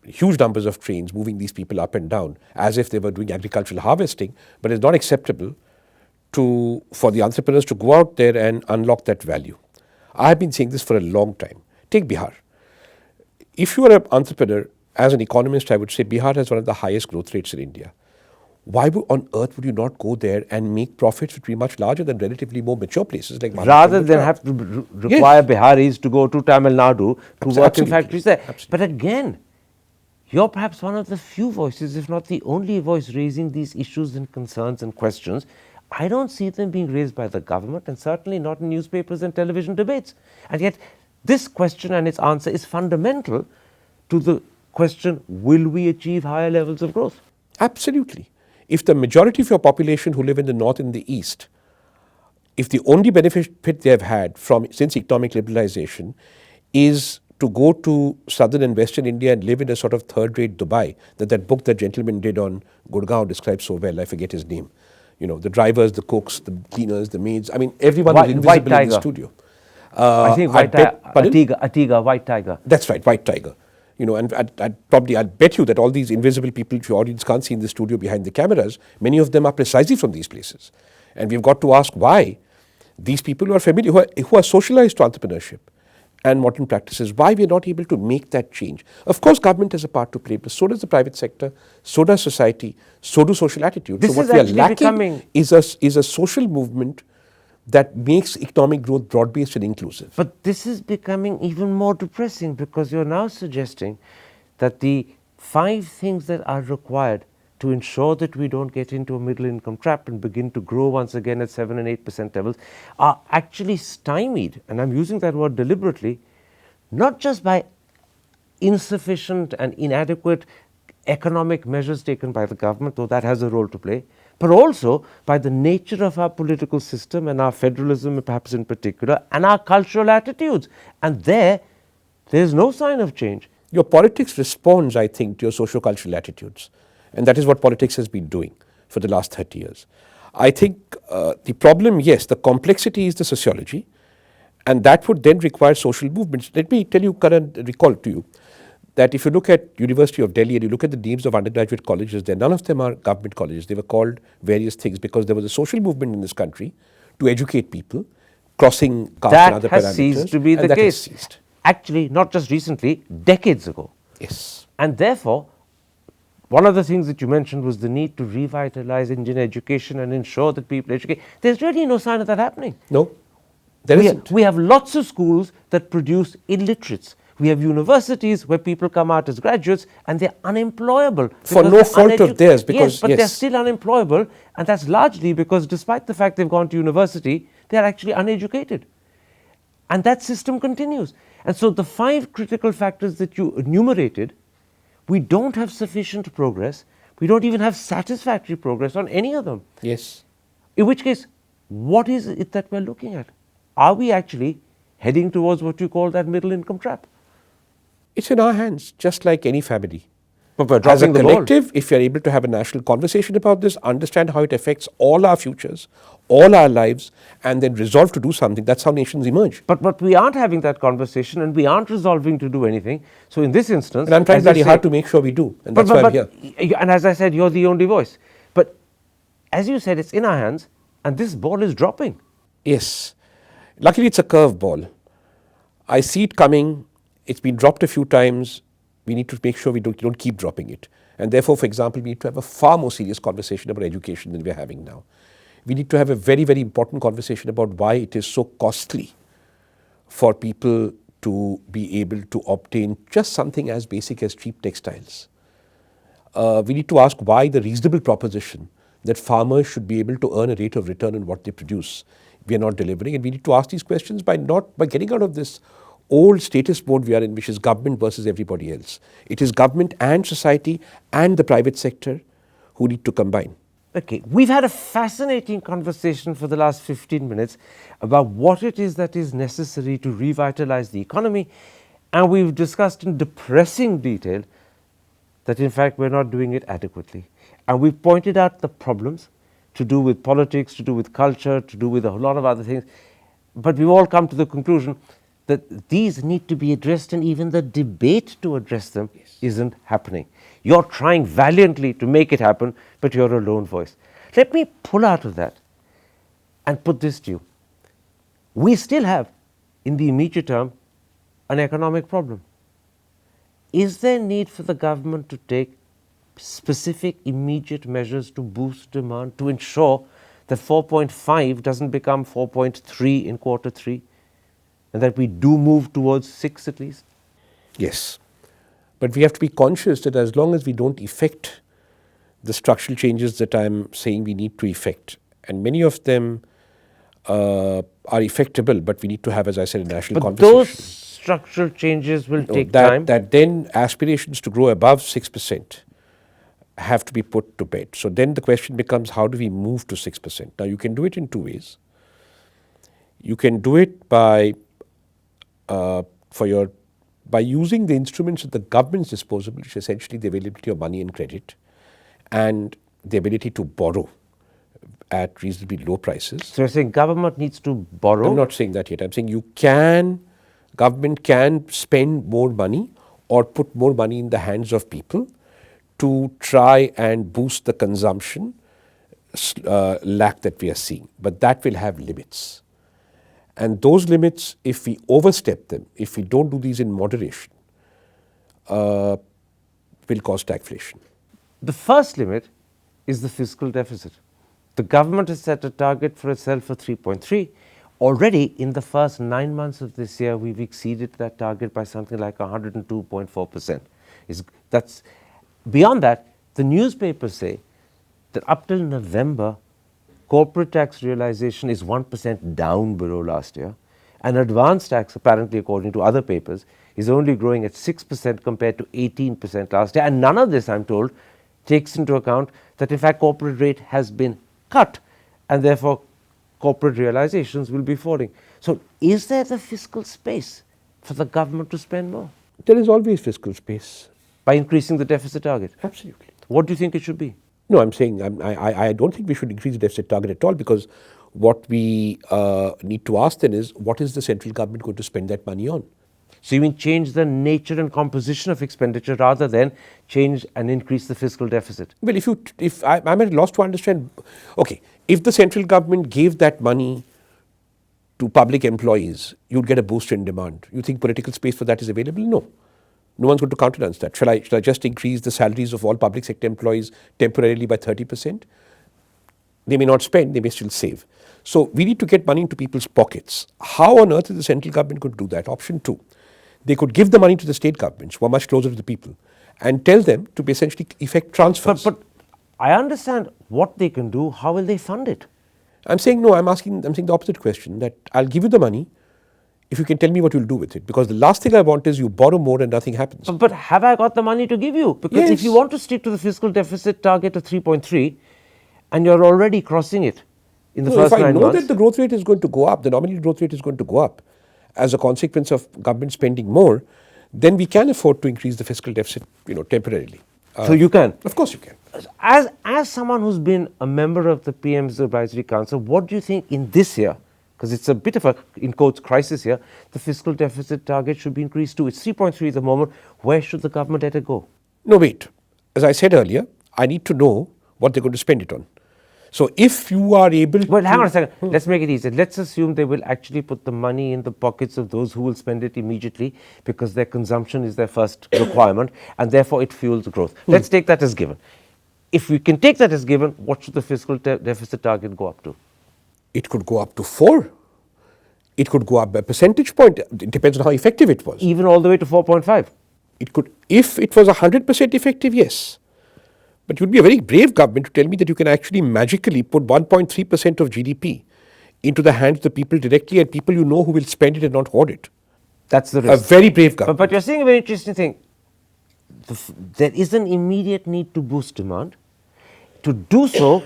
huge numbers of trains moving these people up and down as if they were doing agricultural harvesting. But it's not acceptable for the entrepreneurs to go out there and unlock that value. I have been saying this for a long time. Take Bihar. If you are an entrepreneur, as an economist, I would say Bihar has one of the highest growth rates in India. Why on earth would you not go there and make profits which would be much larger than relatively more mature places like Maharashtra? Rather than have to require Biharis to go to Tamil Nadu to work in factories there. Absolutely. But again, you're perhaps one of the few voices, if not the only voice, raising these issues and concerns and questions. I don't see them being raised by the government, and certainly not in newspapers and television debates. And yet, this question and its answer is fundamental to the question, will we achieve higher levels of growth? Absolutely. If the majority of your population who live in the north and the east, if the only benefit they have had since economic liberalization is to go to southern and western India and live in a sort of third-rate Dubai, that book that gentleman did on Gurgaon describes so well, I forget his name. The drivers, the cooks, the cleaners, the maids, everyone was invisible in the studio. I think Atiga, White Tiger. That's right, White Tiger. And I'd bet you that all these invisible people which your audience can't see in the studio behind the cameras, many of them are precisely from these places. And we've got to ask why these people who are familiar, who are socialized to entrepreneurship and modern practices, why we are not able to make that change. Of course, government has a part to play, but so does the private sector, so does society, so do social attitudes. This so what is we are actually lacking becoming- is a social movement that makes economic growth broad-based and inclusive. But this is becoming even more depressing, because you're now suggesting that the 5 things that are required to ensure that we don't get into a middle income trap and begin to grow once again at 7 and 8% levels are actually stymied, and I'm using that word deliberately, not just by insufficient and inadequate economic measures taken by the government, though that has a role to play, but also by the nature of our political system and our federalism perhaps in particular, and our cultural attitudes. And there's no sign of change. Your politics responds, I think, to your socio-cultural attitudes. And that is what politics has been doing for the last 30 years. I think the problem, yes, the complexity is the sociology, and that would then require social movements. Let me tell you, Karan, recall to you, that if you look at University of Delhi and you look at the names of undergraduate colleges there, none of them are government colleges. They were called various things because there was a social movement in this country to educate people, crossing caste and other That has parameters. ceased to be and the that has case. ceased. Actually, not just recently, decades ago. Yes. And therefore, one of the things that you mentioned was the need to revitalize Indian education and ensure that people educate. There's really no sign of that happening. No, there isn't. We have lots of schools that produce illiterates. We have universities where people come out as graduates and they're unemployable. For because no they're fault of theirs, because yes, but they're yes. still unemployable, and that's largely because despite the fact they've gone to university, they're actually uneducated. And that system continues. And so the 5 critical factors that you enumerated, we don't have sufficient progress. We don't even have satisfactory progress on any of them. Yes. In which case, what is it that we're looking at? Are we actually heading towards what you call that middle income trap? It's in our hands, just like any family. But we're As a dropping the ball. collective, if we are able to have a national conversation about this, understand how it affects all our futures, all our lives, and then resolve to do something, that's how nations emerge. But we aren't having that conversation, and we aren't resolving to do anything. So in this instance, And I'm trying as you very say- hard to make sure we do, and that's why I'm here. And as I said, you're the only voice. But as you said, it's in our hands, and this ball is dropping. Yes. Luckily, it's a curve ball. I see it coming. It's been dropped a few times. We need to make sure we don't keep dropping it. And therefore, for example, we need to have a far more serious conversation about education than we're having now. We need to have a very, very important conversation about why it is so costly for people to be able to obtain just something as basic as cheap textiles. We need to ask why the reasonable proposition that farmers should be able to earn a rate of return on what they produce, we are not delivering. And we need to ask these questions by getting out of this old status mode we are in, which is government versus everybody else. It is government and society and the private sector who need to combine. Okay, we've had a fascinating conversation for the last 15 minutes about what it is that is necessary to revitalize the economy, and we've discussed in depressing detail that in fact we're not doing it adequately. And we've pointed out the problems to do with politics, to do with culture, to do with a lot of other things, but we've all come to the conclusion that these need to be addressed, and even the debate to address them isn't happening. You're trying valiantly to make it happen, but you're a lone voice. Let me pull out of that and put this to you. We still have, in the immediate term, an economic problem. Is there need for the government to take specific immediate measures to boost demand, to ensure that 4.5 doesn't become 4.3 in quarter 3, and that we do move towards 6 at least? Yes. But we have to be conscious that as long as we don't effect the structural changes that I'm saying we need to effect, and many of them are effectable, but we need to have, as I said, a national But conversation. those structural changes will take time. That then aspirations to grow above 6% have to be put to bed. So then the question becomes, how do we move to 6%? Now you can do it in 2 ways. You can do it by using the instruments at the government's disposal, which is essentially the availability of money and credit, and the ability to borrow at reasonably low prices. So you're saying government needs to borrow? I'm not saying that yet. I'm saying government can spend more money or put more money in the hands of people to try and boost the consumption lack that we are seeing. But that will have limits. And those limits, if we overstep them, if we don't do these in moderation, will cause stagflation. The first limit is the fiscal deficit. The government has set a target for itself for 3.3. Already in the first 9 months of this year, we've exceeded that target by something like 102.4%. That's beyond that. The newspapers say that up till November, corporate tax realization is 1% down below last year, and advance tax, apparently according to other papers, is only growing at 6% compared to 18% last year. And none of this, I'm told, takes into account that in fact corporate rate has been cut, and therefore corporate realizations will be falling. So is there the fiscal space for the government to spend more? There is always fiscal space. By increasing the deficit target? Absolutely. What do you think it should be? No, I'm saying I don't think we should increase the deficit target at all, because what we need to ask then is, what is the central government going to spend that money on? So you mean change the nature and composition of expenditure rather than change and increase the fiscal deficit? Well, if I'm at a loss to understand, okay, if the central government gave that money to public employees, you'd get a boost in demand. You think political space for that is available? No. No one's going to counterbalance that. Shall I just increase the salaries of all public sector employees temporarily by 30%? They may not spend, they may still save. So we need to get money into people's pockets. How on earth is the central government going to do that? Option 2, they could give the money to the state governments who are much closer to the people and tell them to essentially effect transfers. But I understand what they can do. How will they fund it? I'm saying no, I'm saying the opposite question, that I'll give you the money if you can tell me what you'll do with it. Because the last thing I want is you borrow more and nothing happens. But have I got the money to give you? Because yes. If you want to stick to the fiscal deficit target of 3.3 and you're already crossing it in the first 9 months. If I know that the growth rate is going to go up, the nominal growth rate is going to go up as a consequence of government spending more, then we can afford to increase the fiscal deficit, temporarily. So you can? Of course you can. As someone who's been a member of the PM's Advisory Council, what do you think in this year, because it's a bit of a, in quotes, crisis here, the fiscal deficit target should be increased to? It's 3.3 at the moment. Where should the government let it go? No, wait. As I said earlier, I need to know what they're going to spend it on. So if you are able to... Well, hang on a second. Let's make it easy. Let's assume they will actually put the money in the pockets of those who will spend it immediately because their consumption is their first requirement and therefore it fuels growth. Let's take that as given. If we can take that as given, what should the fiscal deficit target go up to? It could go up to 4. It could go up by a percentage point. It depends on how effective it was. Even all the way to 4.5? It could, if it was 100% effective, yes. But you'd be a very brave government to tell me that you can actually magically put 1.3% of GDP into the hands of the people directly, and people you know who will spend it and not hoard it. That's the risk. A very brave government. But you're saying a very interesting thing. There is an immediate need to boost demand. To do so,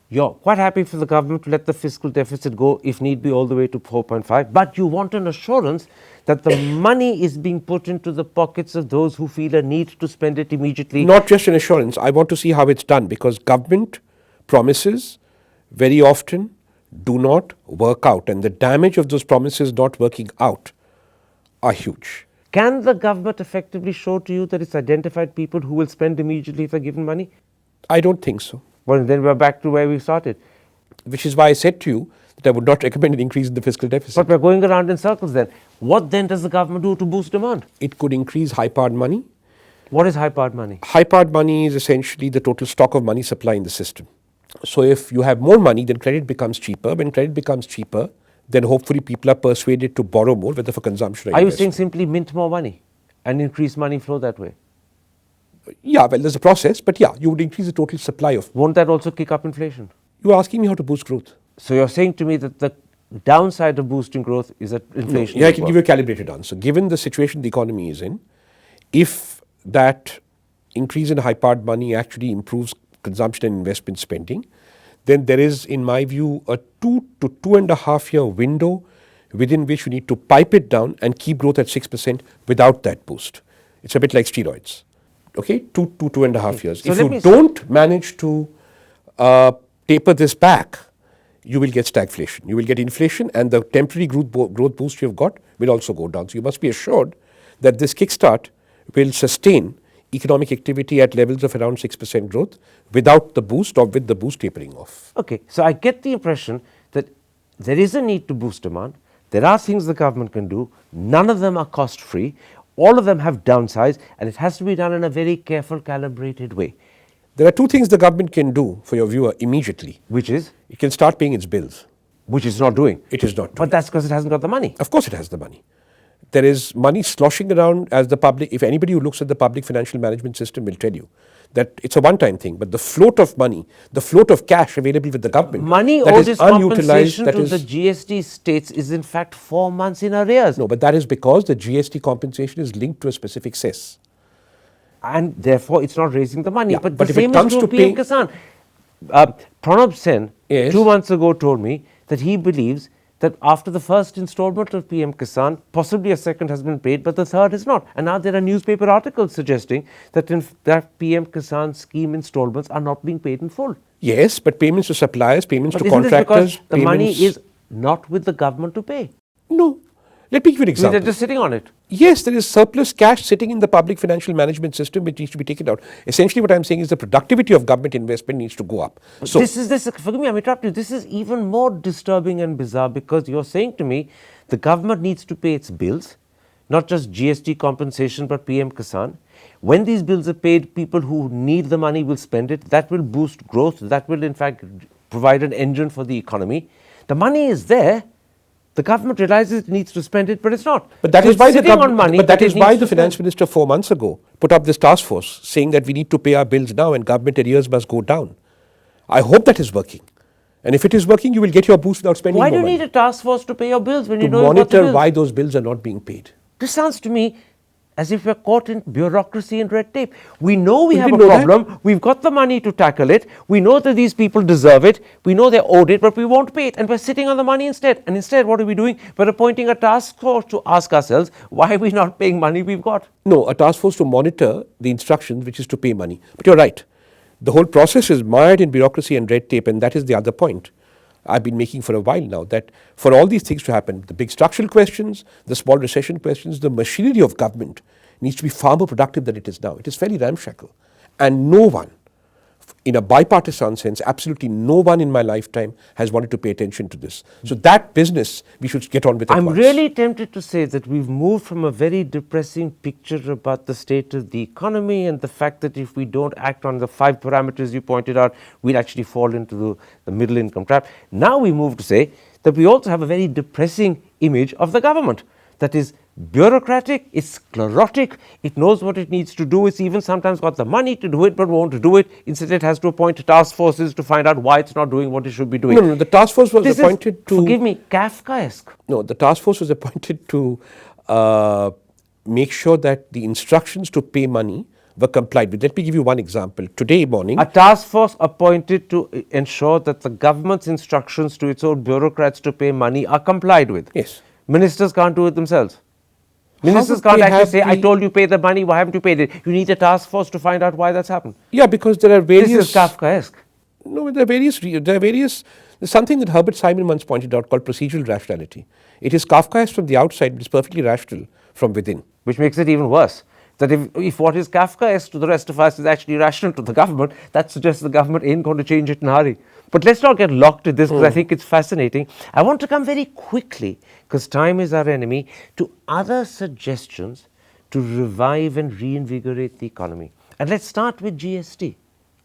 you're quite happy for the government to let the fiscal deficit go, if need be, all the way to 4.5. But you want an assurance that the money is being put into the pockets of those who feel a need to spend it immediately. Not just an assurance. I want to see how it's done, because government promises very often do not work out, and the damage of those promises not working out are huge. Can the government effectively show to you that it's identified people who will spend immediately if they're given money? I don't think so. Well, then we're back to where we started. Which is why I said to you that I would not recommend an increase in the fiscal deficit. But we're going around in circles then. What then does the government do to boost demand? It could increase high-powered money. What is high-powered money? High-powered money is essentially the total stock of money supply in the system. So if you have more money, then credit becomes cheaper. When credit becomes cheaper, then hopefully people are persuaded to borrow more, whether for consumption or Are you investment. saying simply mint more money and increase money flow that way? Yeah, well, there's a process, but yeah, you would increase the total supply of... Won't that also kick up inflation? You're asking me how to boost growth. So you're saying to me that the downside of boosting growth is that inflation... Yeah, I can give you a calibrated answer. Given the situation the economy is in, if that increase in high-powered money actually improves consumption and investment spending, then there is, in my view, a 2 to 2.5 year window within which you need to pipe it down and keep growth at 6% without that boost. It's a bit like steroids. Okay, 2 to 2.5 years. So if you don't manage to taper this back, you will get stagflation. You will get inflation, and the temporary growth boost you have got will also go down. So you must be assured that this kickstart will sustain economic activity at levels of around 6% growth without the boost or with the boost tapering off. Okay, so I get the impression that there is a need to boost demand. There are things the government can do. None of them are cost free. All of them have downsides, and it has to be done in a very careful, calibrated way. There are two things the government can do for your viewer immediately. Which is? It can start paying its bills. Which it's not doing. It is not doing. But that's because it hasn't got the money. Of course it has the money. There is money sloshing around as the public, if anybody who looks at the public financial management system will tell you that it's a one-time thing, but the float of money, the float of cash available with the government, money that owed is as unutilized, compensation to the GST states is in fact 4 months in arrears. No, but that is because the GST compensation is linked to a specific cess. And therefore it's not raising the money. Yeah, but but the if it same comes is to true of PM pay- Kisan. Pranab Sen, Yes. 2 months ago, told me that he believes that after the first installment of PM Kisan, possibly a second has been paid, but the third is not. And now there are newspaper articles suggesting that that PM Kisan scheme installments are not being paid in full. Yes, but payments to suppliers, payments But to isn't this contractors, because the money payments- is not with the government to pay? No. Let me give you an They're example. just sitting on it. Yes, there is surplus cash sitting in the public financial management system which needs to be taken out. Essentially what I'm saying is the productivity of government investment needs to go up. So Forgive me, I'm interrupting you. This is even more disturbing and bizarre because you're saying to me the government needs to pay its bills, not just GST compensation but PM Kisan. When these bills are paid, people who need the money will spend it. That will boost growth. That will in fact provide an engine for the economy. The money is there. The government realizes it needs to spend it, but it's not. But that So is it's why the sitting on government, money but that it is why needs the to spend. finance minister 4 months ago put up this task force saying that we need to pay our bills now and government arrears must go down. I hope that is working. And if it is working, you will get your boost without spending Why more do you money. need a task force to pay your bills when To you know you've got the monitor bills? why those bills are not being paid. This sounds to me as if we're caught in bureaucracy and red tape. We know we You have a didn't know that? problem. We've got the money to tackle it. We know that these people deserve it. We know they're owed it, but we won't pay it. And we're sitting on the money instead. And instead, what are we doing? We're appointing a task force to ask ourselves, why are we not paying money we've got? No, a task force to monitor the instructions, which is to pay money. But you're right. The whole process is mired in bureaucracy and red tape, and that is the other point I've been making for a while now, that for all these things to happen, the big structural questions, the small recession questions, the machinery of government needs to be far more productive than it is now. It is fairly ramshackle. And no one, in a bipartisan sense, absolutely no one in my lifetime has wanted to pay attention to this. So that business we should get on with at I'm once. really tempted to say that we've moved from a very depressing picture about the state of the economy and the fact that if we don't act on the 5 parameters you pointed out, we'll actually fall into the middle income trap. Now we move to say that we also have a very depressing image of the government that is bureaucratic, it's sclerotic, it knows what it needs to do, it's even sometimes got the money to do it but won't do it. Instead it has to appoint task forces to find out why it's not doing what it should be doing. No, the task force was This appointed to... forgive me, Kafkaesque. No, the task force was appointed to make sure that the instructions to pay money were complied with. Let me give you one example. Today morning... A task force appointed to ensure that the government's instructions to its own bureaucrats to pay money are complied with. Yes. Ministers can't do it themselves. How Ministers would can't they actually have say, I the- told you pay the money, why haven't you paid it? You need a task force to find out why that's happened. Yeah, because there are various... This is Kafkaesque. No, there are various... There's something that Herbert Simon once pointed out called procedural rationality. It is Kafkaesque from the outside, but it's perfectly rational from within. Which makes it even worse. That if what is Kafkaesque to the rest of us is actually rational to the government, that suggests the government ain't going to change it in a hurry. But let's not get locked in this because I think it's fascinating. I want to come very quickly, because time is our enemy, to other suggestions to revive and reinvigorate the economy. And let's start with GST.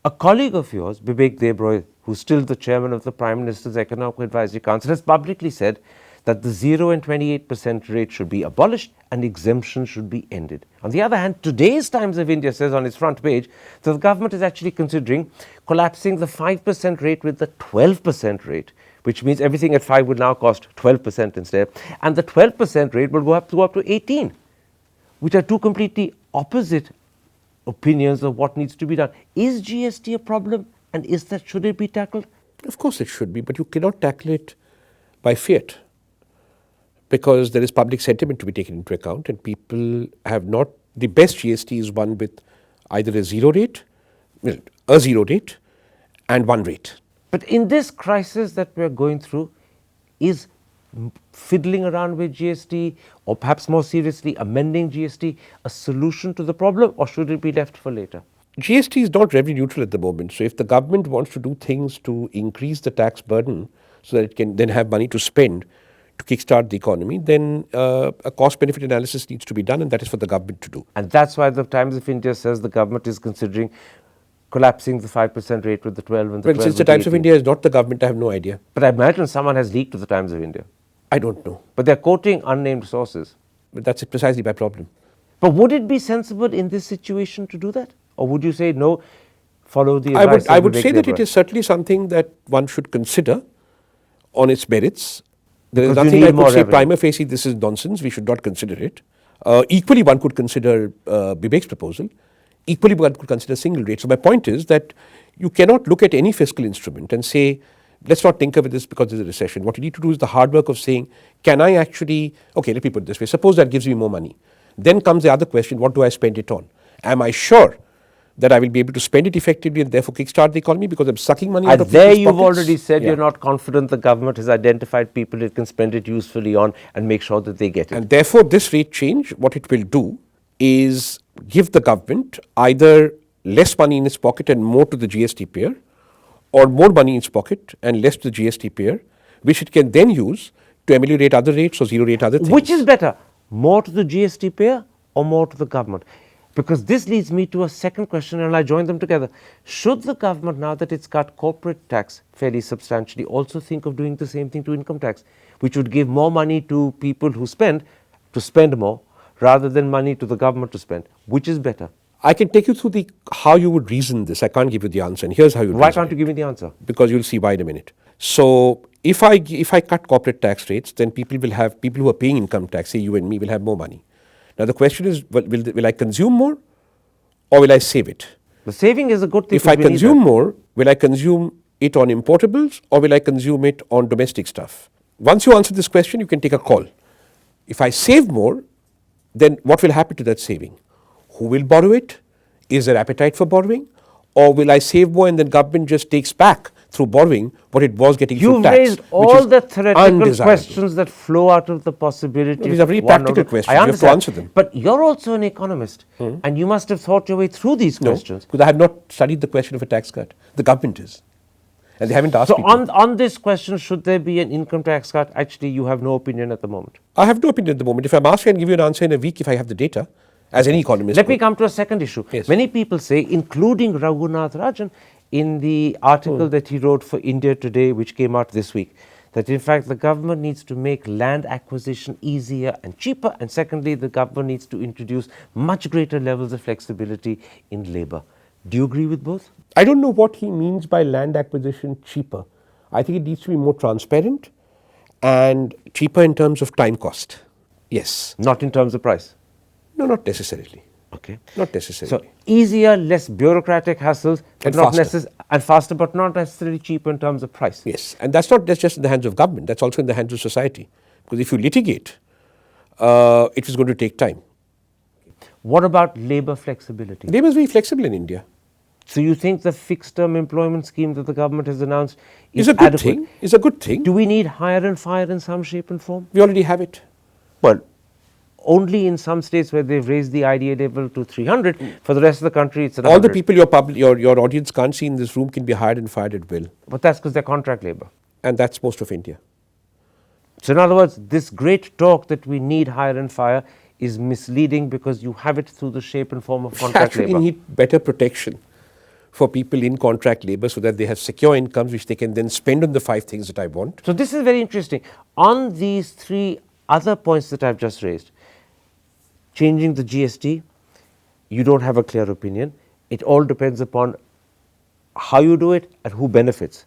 A colleague of yours, Bibek Debroy, who's still the chairman of the Prime Minister's Economic Advisory Council, has publicly said that the 0 and 28% rate should be abolished and exemptions should be ended. On the other hand, today's Times of India says on its front page that the government is actually considering collapsing the 5% rate with the 12% rate, which means everything at 5 would now cost 12% instead, and the 12% rate will go up to 18, which are two completely opposite opinions of what needs to be done. Is GST a problem, and should it be tackled? Of course it should be, but you cannot tackle it by fiat, because there is public sentiment to be taken into account, and people have not... The best GST is one with either a zero rate and one rate. But in this crisis that we're going through, is fiddling around with GST, or perhaps more seriously amending GST, a solution to the problem, or should it be left for later? GST is not revenue neutral at the moment. So if the government wants to do things to increase the tax burden so that it can then have money to spend, to kickstart the economy, then a cost-benefit analysis needs to be done, and that is for the government to do. And that's why the Times of India says the government is considering collapsing the 5% rate with the 12 and the 12 Well, since the with the Times of 18. India is not the government, I have no idea. But I imagine someone has leaked to the Times of India. I don't know. But they're quoting unnamed sources. But that's precisely my problem. But would it be sensible in this situation to do that? Or would you say, no, follow the advice? I would say that it is certainly something that one should consider on its merits. There is Because you nothing need I could more say revenue. prima facie this is nonsense, we should not consider it. Equally, one could consider Bibek's proposal. Equally, one could consider single rate. So my point is that you cannot look at any fiscal instrument and say, let's not think of this because there's a recession. What you need to do is the hard work of saying, can I actually, okay, let me put it this way, suppose that gives me more money. Then comes the other question, what do I spend it on? Am I sure that I will be able to spend it effectively and therefore kickstart the economy because I'm sucking money out And of there people's you've pockets? already said Yeah. you're not confident the government has identified people it can spend it usefully on and make sure that they get it. And therefore, this rate change, what it will do is give the government either less money in its pocket and more to the GST payer, or more money in its pocket and less to the GST payer, which it can then use to ameliorate other rates or zero rate other things. Which is better, more to the GST payer or more to the government? Because this leads me to a second question, and I join them together. Should the government, now that it's cut corporate tax fairly substantially, also think of doing the same thing to income tax, which would give more money to people who spend to spend more, rather than money to the government to spend? Which is better? I can take you through how you would reason this. I can't give you the answer, and here's how you. Why can't you give me the answer? Because you'll see why in a minute. So if I cut corporate tax rates, then people who are paying income tax, say you and me, will have more money. Now the question is, will I consume more, or will I save it? The saving is a good thing. If I consume more, will I consume it on importables, or will I consume it on domestic stuff? Once you answer this question, you can take a call. If I save more, then what will happen to that saving? Who will borrow it? Is there appetite for borrowing? Or will I save more and then government just takes back through borrowing what it was getting through You've tax? raised which all is the theoretical undesirable. questions that flow out of the possibility. No, these are very practical questions. I You have to understand. answer them. But you're also an economist, and you must have thought your way through these No, questions. because I have not studied the question of a tax cut. The government is. And they haven't asked So people. on this question, should there be an income tax cut? Actually, you have no opinion at the moment. I have no opinion at the moment. If I'm asked, I can give you an answer in a week if I have the data, as any economist Let me could. come to a second issue. Yes. Many people say, including Raghunath Rajan, in the article that he wrote for India Today, which came out this week, that in fact the government needs to make land acquisition easier and cheaper, and secondly, the government needs to introduce much greater levels of flexibility in labor. Do you agree with both? I don't know what he means by land acquisition cheaper. I think it needs to be more transparent and cheaper in terms of time cost. Yes. Not in terms of price. No, not necessarily. Okay. Not So necessarily. easier, less bureaucratic hassles, but And not faster. and faster, but not necessarily cheaper in terms of price. Yes. And that's just in the hands of government. That's also in the hands of society. Because if you litigate, it is going to take time. What about labor flexibility? Labour is very flexible in India. So you think the fixed term employment scheme that the government has announced It's is a good adequate? thing. It's a good thing. Do we need hire and fire in some shape and form? We already have it. Well, only in some states where they've raised the IDA level to 300. For the rest of the country, it's at All the 100. people your audience can't see in this room can be hired and fired at will. But that's because they're contract labor. And that's most of India. So in other words, this great talk that we need hire and fire is misleading because you have it through the shape and form of We contract actually labor. need better protection for people in contract labor so that they have secure incomes which they can then spend on the 5 things that I want. So this is very interesting. On these 3 other points that I've just raised, changing the GST, you don't have a clear opinion. It all depends upon how you do it and who benefits.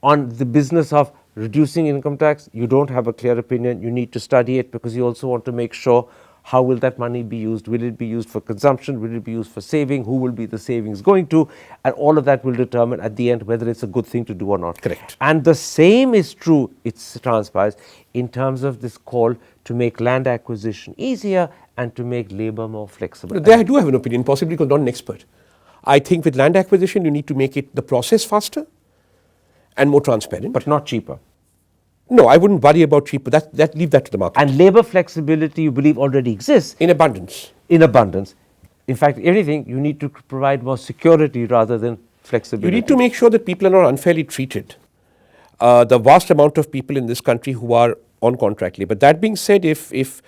On the business of reducing income tax, you don't have a clear opinion. You need to study it because you also want to make sure how will that money be used. Will it be used for consumption? Will it be used for saving? Who will be the savings going to? And all of that will determine at the end whether it's a good thing to do or not. Correct. And the same is true, it transpires, in terms of this call to make land acquisition easier and to make labor more flexible. There I do have an opinion, possibly because I'm not an expert. I think with land acquisition, you need to make it the process faster and more transparent. But not cheaper. No, I wouldn't worry about cheaper. Leave that to the market. And labor flexibility, you believe, already exists In abundance. in abundance. In fact, everything, you need to provide more security rather than flexibility. You need to make sure that people are not unfairly treated. The vast amount of people in this country who are on contract labor. That being said, if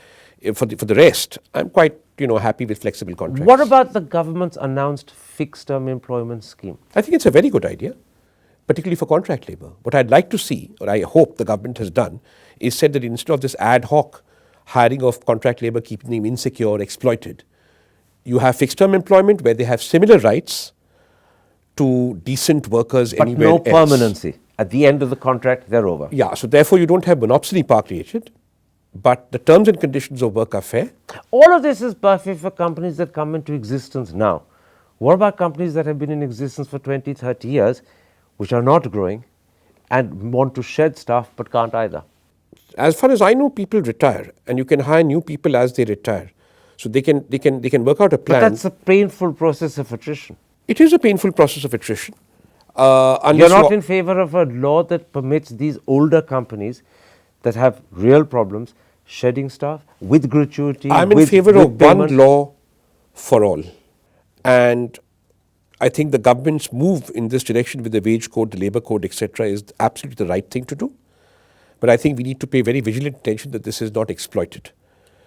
for the rest, I'm quite happy with flexible contracts. What about the government's announced fixed-term employment scheme? I think it's a very good idea, particularly for contract labor. What I'd like to see, or I hope the government has done, is said that instead of this ad hoc hiring of contract labor, keeping them insecure, exploited, you have fixed-term employment where they have similar rights to decent workers But anywhere no else. permanency. At the end of the contract, they're over. Yeah, so therefore you don't have monopsony power created, but the terms and conditions of work are fair. All of this is perfect for companies that come into existence now. What about companies that have been in existence for 20, 30 years, which are not growing and want to shed staff but can't either? As far as I know, people retire, and you can hire new people as they retire. So they can work out a plan. But that's a painful process of attrition. It is a painful process of attrition. You're not in favor of a law that permits these older companies that have real problems shedding staff with gratuity. I'm in favor of one law for all. And I think the government's move in this direction with the wage code, the labor code, etc., is absolutely the right thing to do. But I think we need to pay very vigilant attention that this is not exploited.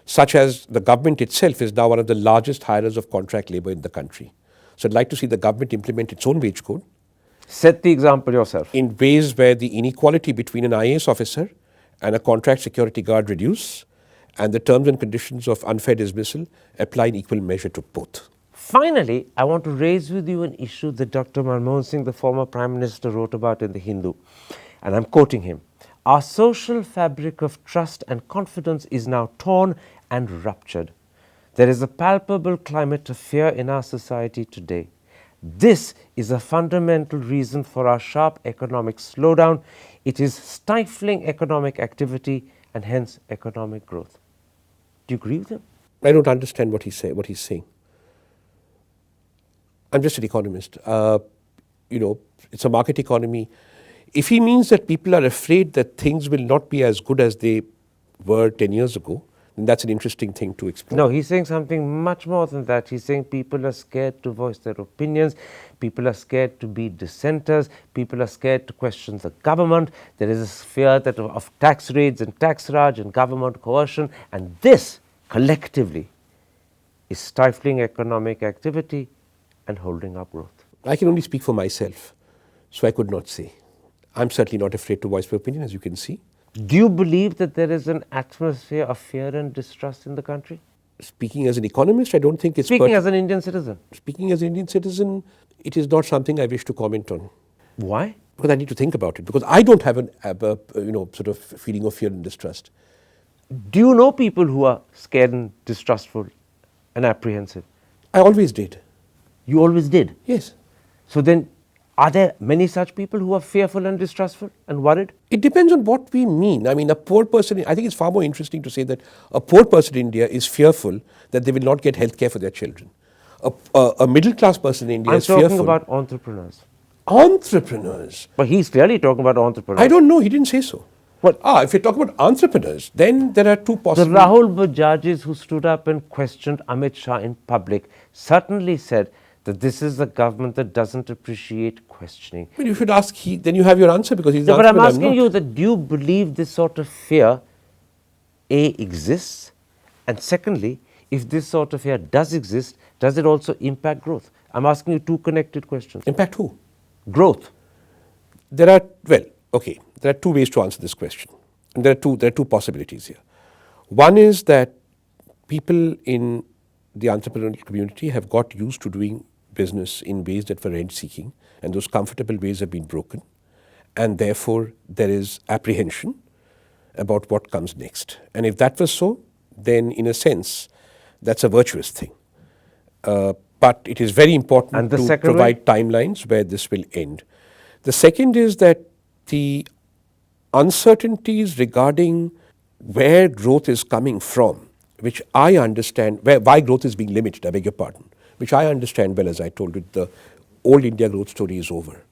Such as the government itself is now one of the largest hirers of contract labor in the country. So I'd like to see the government implement its own wage code. Set the example yourself. In ways where the inequality between an IAS officer and a contract security guard reduce, and the terms and conditions of unfair dismissal apply in equal measure to both. Finally, I want to raise with you an issue that Dr. Manmohan Singh, the former Prime Minister, wrote about in The Hindu. And I'm quoting him. Our social fabric of trust and confidence is now torn and ruptured. There is a palpable climate of fear in our society today. This is a fundamental reason for our sharp economic slowdown. It is stifling economic activity and hence economic growth. Do you agree with him? I don't understand what he's saying. I'm just an economist. It's a market economy. If he means that people are afraid that things will not be as good as they were 10 years ago, then that's an interesting thing to explore. No, he's saying something much more than that. He's saying people are scared to voice their opinions. People are scared to be dissenters. People are scared to question the government. There is a fear that of tax raids and tax raj and government coercion. And this, collectively, is stifling economic activity and holding up growth. I can only speak for myself, so I could not say. I'm certainly not afraid to voice my opinion, as you can see. Do you believe that there is an atmosphere of fear and distrust in the country? Speaking as an economist, I don't think it's... Speaking as an Indian citizen? Speaking as an Indian citizen, it is not something I wish to comment on. Why? Because I need to think about it. Because I don't have a sort of feeling of fear and distrust. Do you know people who are scared and distrustful and apprehensive? I always did. You always did? Yes. So then, are there many such people who are fearful and distrustful and worried? It depends on what we mean. I mean, a poor person, I think it's far more interesting to say that a poor person in India is fearful that they will not get health care for their children. A middle class person in India is fearful. I'm talking about entrepreneurs. Entrepreneurs? But he's clearly talking about entrepreneurs. I don't know, he didn't say so. What? If you're talking about entrepreneurs, then there are two possible... The Rahul Bajajis who stood up and questioned Amit Shah in public certainly said that this is a government that doesn't appreciate questioning. Well, you should ask, then you have your answer because he's No, but I'm entrepreneur, asking you that do you believe this sort of fear, A, exists? And secondly, if this sort of fear does exist, does it also impact growth? I'm asking you two connected questions. Impact who? Growth. There are two ways to answer this question. And there are two possibilities here. One is that people in the entrepreneurial community have got used to doing business in ways that were rent-seeking, and those comfortable ways have been broken, and therefore there is apprehension about what comes next. And if that was so, then in a sense, that's a virtuous thing. But it is very important to provide timelines where this will end. The second is that the uncertainties regarding where growth is coming from, which I understand, why growth is being limited, I beg your pardon, which I understand well, as I told you, the old India growth story is over,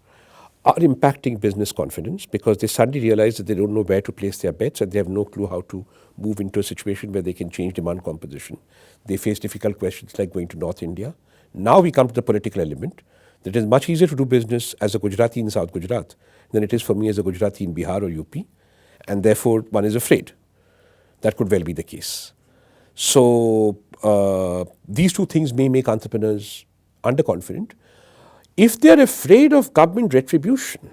are impacting business confidence because they suddenly realize that they don't know where to place their bets and they have no clue how to move into a situation where they can change demand composition. They face difficult questions like going to North India. Now we come to the political element. That it is much easier to do business as a Gujarati in South Gujarat than it is for me as a Gujarati in Bihar or UP, and therefore one is afraid That could well be the case. So these two things may make entrepreneurs underconfident. If they are afraid of government retribution,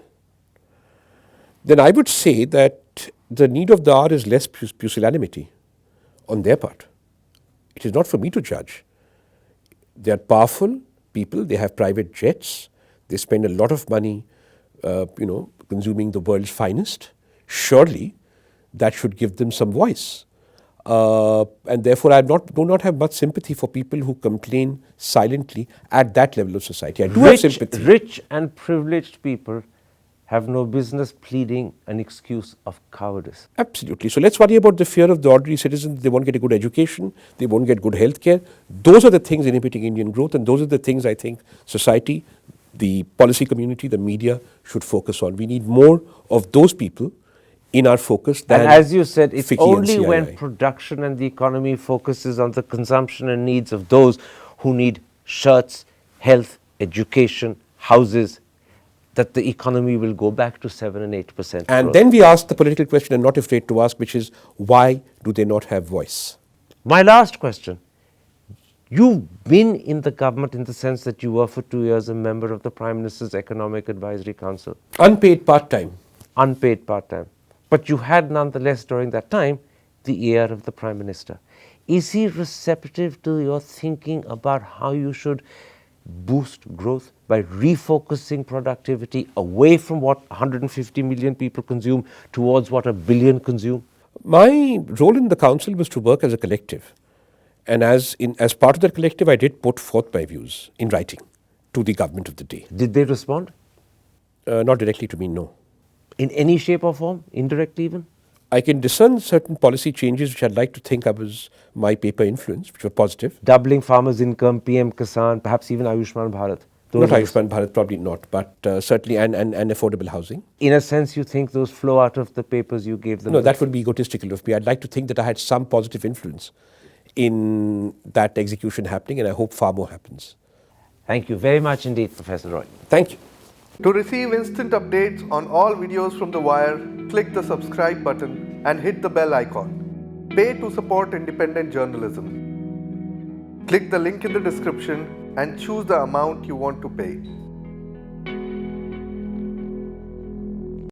then I would say that the need of the hour is less pusillanimity on their part. It is not for me to judge. They are powerful people, they have private jets, they spend a lot of money consuming the world's finest. Surely that should give them some voice. And therefore I do not have much sympathy for people who complain silently at that level of society. I do have sympathy. Rich and privileged people have no business pleading an excuse of cowardice. Absolutely. So let's worry about the fear of the ordinary citizens. They won't get a good education, they won't get good health care. Those are the things inhibiting Indian growth, and those are the things I think society, the policy community, the media should focus on. We need more of those people in our focus than and as you said, it's FICCI only and when CII. production and the economy focuses on the consumption and needs of those who need shirts, health, education, houses, that the economy will go back to 7 and 8% And growth. then we ask the political question and not afraid to ask, which is, why do they not have voice? My last question. You've been in the government in the sense that you were for 2 years a member of the Prime Minister's Economic Advisory Council. Unpaid part-time. Unpaid part-time. But you had nonetheless during that time the ear of the Prime Minister. Is he receptive to your thinking about how you should boost growth by refocusing productivity away from what 150 million people consume towards what 1 billion consume? My role in the council was to work as a collective. And as part of that collective, I did put forth my views in writing to the government of the day. Did they respond? Not directly to me, no. In any shape or form? Indirectly even? I can discern certain policy changes which I'd like to think I was my paper influence, which were positive. Doubling farmers' income, PM Kisan, perhaps even Ayushman Bharat. Not Ayushman Bharat, probably not, but certainly and affordable housing. In a sense, you think those flow out of the papers you gave them? No, that would be egotistical of me. I'd like to think that I had some positive influence in that execution happening, and I hope far more happens. Thank you very much indeed, Professor Roy. Thank you. To receive instant updates on all videos from The Wire, click the subscribe button and hit the bell icon. Pay to support independent journalism. Click the link in the description and choose the amount you want to pay.